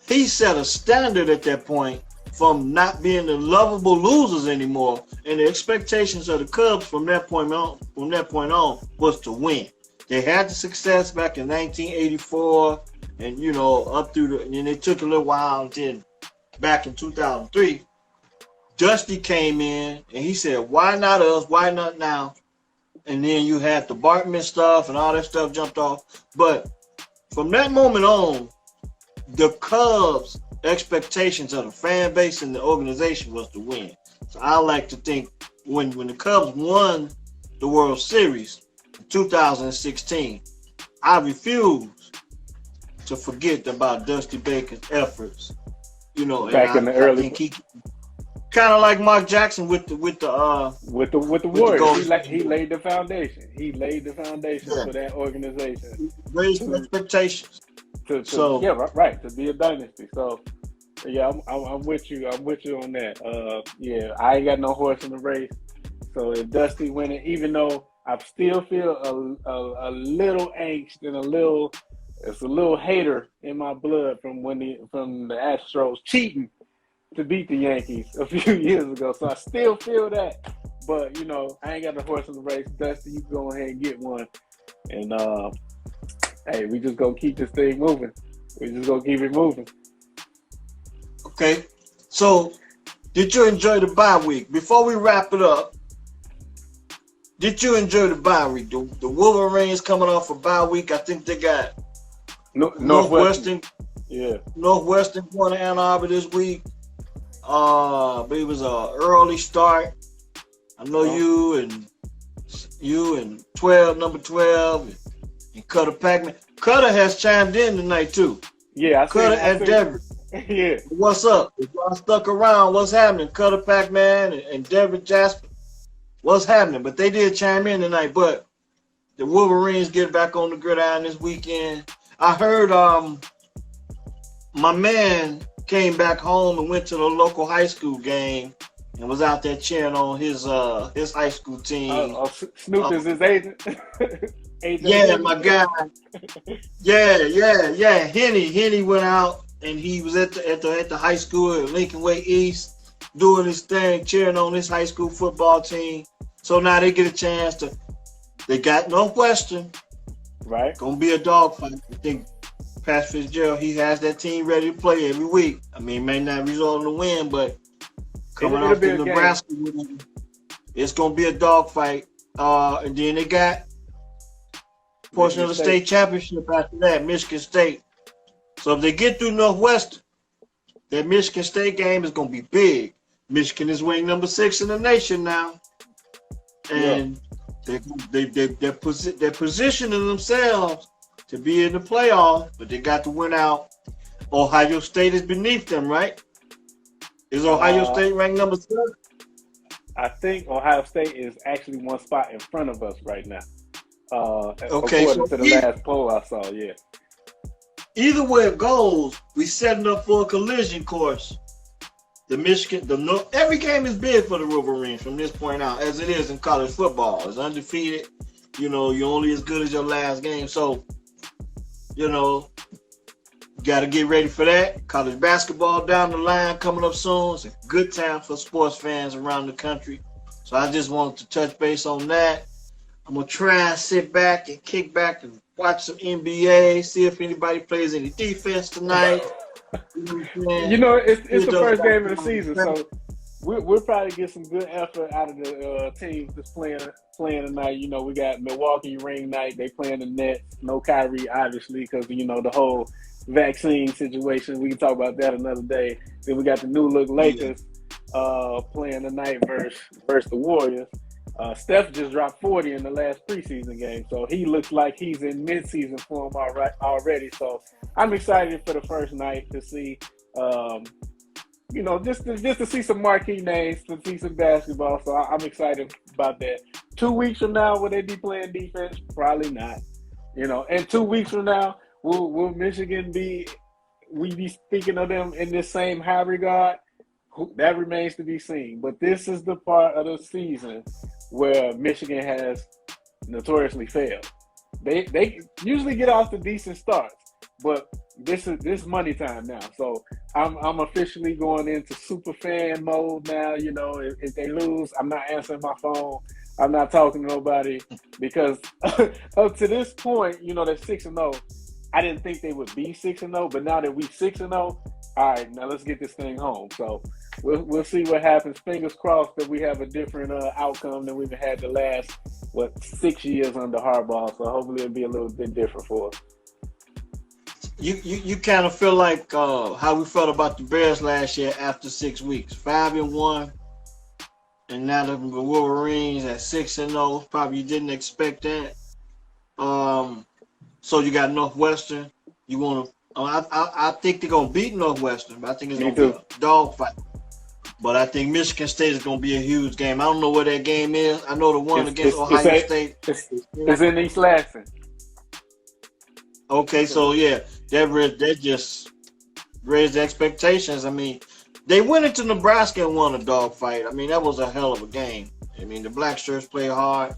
he set a standard at that point from not being the lovable losers anymore. And the expectations of the Cubs from that point on was to win. They had the success back in 1984 and, up through and it took a little while until back in 2003. Dusty came in and he said, "Why not us? Why not now?" and then you had the Bartman stuff and all that stuff jumped off. But from that moment on, the Cubs' expectations of the fan base and the organization was to win. So I like to think when the Cubs won the World Series in 2016, I refuse to forget about Dusty Baker's efforts. Back in the early, I think he kind of like Mark Jackson with the Warriors. He laid the foundation. He laid the foundation for that organization. Raised expectations. To be a dynasty. So yeah, I'm with you. I'm with you on that. I ain't got no horse in the race. So if Dusty winning, even though I still feel a little angst and a little hater in my blood from the Astros cheating to beat the Yankees a few years ago. So I still feel that. But I ain't got the horse in the race. Dusty, you go ahead and get one. And hey, we just gonna keep this thing moving. We just gonna keep it moving. Okay. So did you enjoy the bye week? Before we wrap it up, did you enjoy the bye week? The Wolverines coming off a bye week. I think they got Northwestern. Yeah. Northwestern going to Ann Arbor this week. But it was an early start. I know you and number 12 and Cutter Pac-Man. Cutter has chimed in tonight too. Yeah, Cutter and Deborah. Yeah. What's up? If y'all stuck around, what's happening? Cutter Pac-Man and Deborah Jasper. What's happening? But they did chime in tonight. But the Wolverines get back on the gridiron this weekend. I heard my man came back home and went to the local high school game and was out there cheering on his high school team. Snoop is his agent. Yeah, my guy. Yeah. Henny went out and he was at the high school at Lincoln Way East doing his thing, cheering on his high school football team. So now they get a chance they got Northwestern. Right. Gonna be a dogfight. I think Pat Fitzgerald, he has that team ready to play every week. I mean, it may not result in a win, but coming off the Nebraska win, it's gonna be a dogfight. And then they got a portion of the state championship after that, Michigan State. So if they get through Northwestern, that Michigan State game is gonna be big. Michigan is ranked number 6 in the nation now, and they're positioning themselves to be in the playoff, but they got to win out. Ohio State is beneath them, right? Is Ohio State ranked number 7? I think Ohio State is actually one spot in front of us right now. According to the last poll I saw, yeah. Either way it goes, we setting up for a collision course. Every game is big for the Wolverines from this point out, as it is in college football. It's undefeated. You're only as good as your last game. So, got to get ready for that. College basketball down the line coming up soon. It's a good time for sports fans around the country. So I just wanted to touch base on that. I'm going to try and sit back and kick back and watch some NBA, see if anybody plays any defense tonight. It's the first game of the season, so we'll probably get some good effort out of the teams that's playing tonight. We got Milwaukee ring night. They playing the Nets. No Kyrie, obviously, because the whole vaccine situation. We can talk about that another day. Then we got the new look Lakers playing tonight versus the Warriors. Steph just dropped 40 in the last preseason game, so he looks like he's in mid-season form already. So I'm excited for the first night to see, just to see some marquee names, to see some basketball. So I'm excited about that. 2 weeks from now, will they be playing defense? Probably not. And 2 weeks from now, will Michigan be speaking of them in this same high regard? That remains to be seen. But this is the part of the season where Michigan has notoriously failed. They usually get off to decent starts, but this money time now. So I'm officially going into super fan mode now. If they lose, I'm not answering my phone. I'm not talking to nobody because up to this point, they're 6-0. I didn't think they would be 6-0, but now that we 6-0, all right, now let's get this thing home. So we'll see what happens. Fingers crossed that we have a different outcome than we've had the last 6 years under Harbaugh. So hopefully it'll be a little bit different for us. You kind of feel like how we felt about the Bears last year after 6 weeks, 5-1, and now the Wolverines at 6-0. Probably you didn't expect that. So you got Northwestern. You want to? I think they're gonna beat Northwestern, but I think it's gonna be a dogfight. But I think Michigan State is gonna be a huge game. I don't know where that game is. I know the one against Ohio State. It's in East Lansing. Okay, so yeah, that just raised expectations. I mean, they went into Nebraska and won a dogfight. I mean, that was a hell of a game. I mean, the black shirts play hard,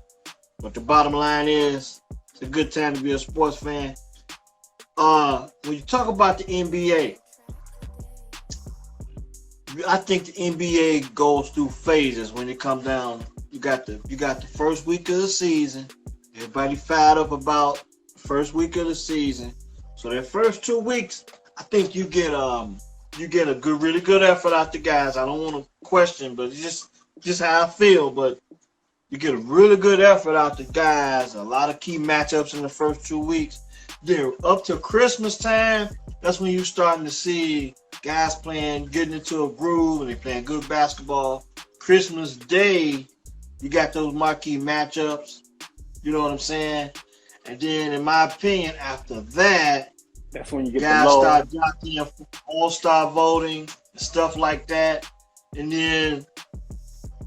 but the bottom line is, it's a good time to be a sports fan. When you talk about the NBA, I think the NBA goes through phases when it comes down. You got the first week of the season. Everybody fired up about the first week of the season. So that first 2 weeks, I think you get a really good effort out the guys. I don't want to question, but it's just how I feel. But you get a really good effort out the guys. A lot of key matchups in the first 2 weeks. Then up to Christmas time, that's when you're starting to see guys getting into a groove, and they're playing good basketball. Christmas Day, you got those marquee matchups. You know what I'm saying? And then, in my opinion, after that, that's when you get guys the low. start jockeying for all-star voting and stuff like that. And then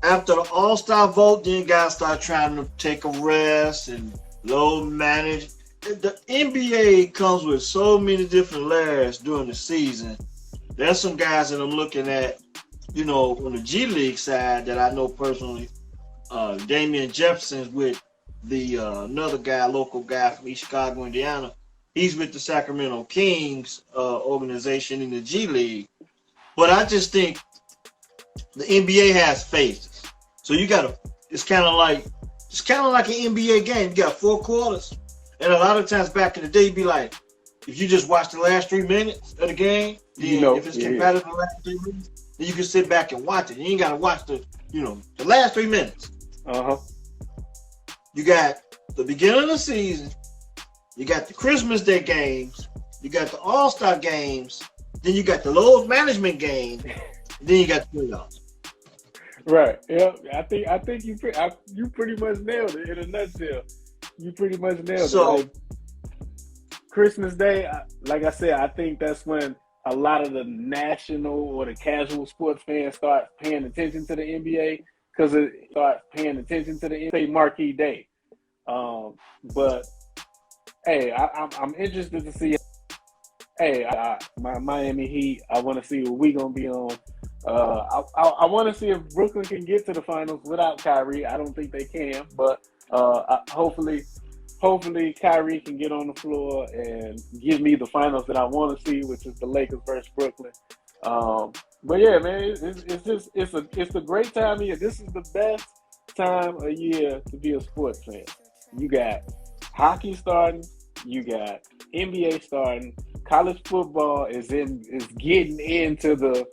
after the all-star vote, then guys start trying to take a rest and load manage. The NBA comes with so many different layers during the season. There's some guys that I'm looking at, you know, on the G League side that I know personally. Damian Jefferson's with the another guy, local guy from East Chicago, Indiana. He's with the Sacramento Kings organization in the G League. But I just think the NBA has phases. So it's kind of like an NBA game. You got 4 quarters. And a lot of times back in the day, you'd be like, if you just watch the last 3 minutes of the game, if it's competitive the last 3 minutes, then you can sit back and watch it. You ain't got to watch the last 3 minutes. Uh-huh. You got the beginning of the season. You got the Christmas Day games. You got the All-Star games. Then you got the load management game. Then you got the playoffs. Right. Yeah. I think you pretty much nailed it in a nutshell. You pretty much nailed it. So, Christmas Day, like I said, I think that's when a lot of the national or the casual sports fans start paying attention to the NBA, because it starts paying attention to the NBA marquee day. But hey, I'm interested to see. Hey, my Miami Heat. I want to see what we gonna be on. I want to see if Brooklyn can get to the finals without Kyrie. I don't think they can, but hopefully Kyrie can get on the floor and give me the finals that I want to see, which is the Lakers versus Brooklyn. But yeah, man, it's a great time of year. This is the best time of year to be a sports fan. You got hockey starting, you got NBA starting, college football is getting into the.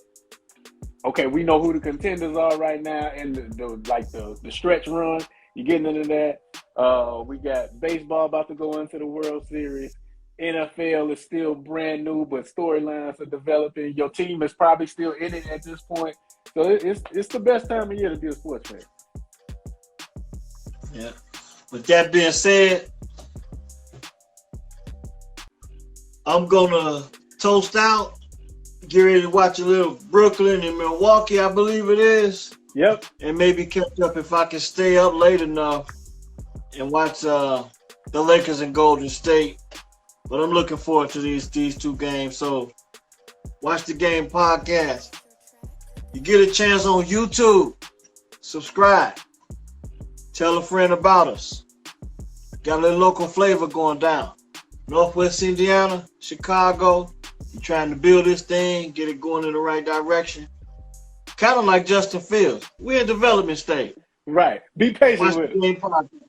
Okay, we know who the contenders are right now, and the stretch run. You're getting into that. We got baseball about to go into the World Series. NFL is still brand new, but storylines are developing. Your team is probably still in it at this point. So it's the best time of year to be a sports fan. Yeah. With that being said, I'm gonna toast out. Get ready to watch a little Brooklyn and Milwaukee, I believe it is. Yep. And maybe catch up if I can stay up late enough and watch the Lakers and Golden State. But I'm looking forward to these 2 games. So watch the game podcast. You get a chance on YouTube, subscribe. Tell a friend about us. Got a little local flavor going down. Northwest Indiana, Chicago. You're trying to build this thing, get it going in the right direction. Kind of like Justin Fields. We're in development stage. Right. Be patient with it. Watch the game podcast.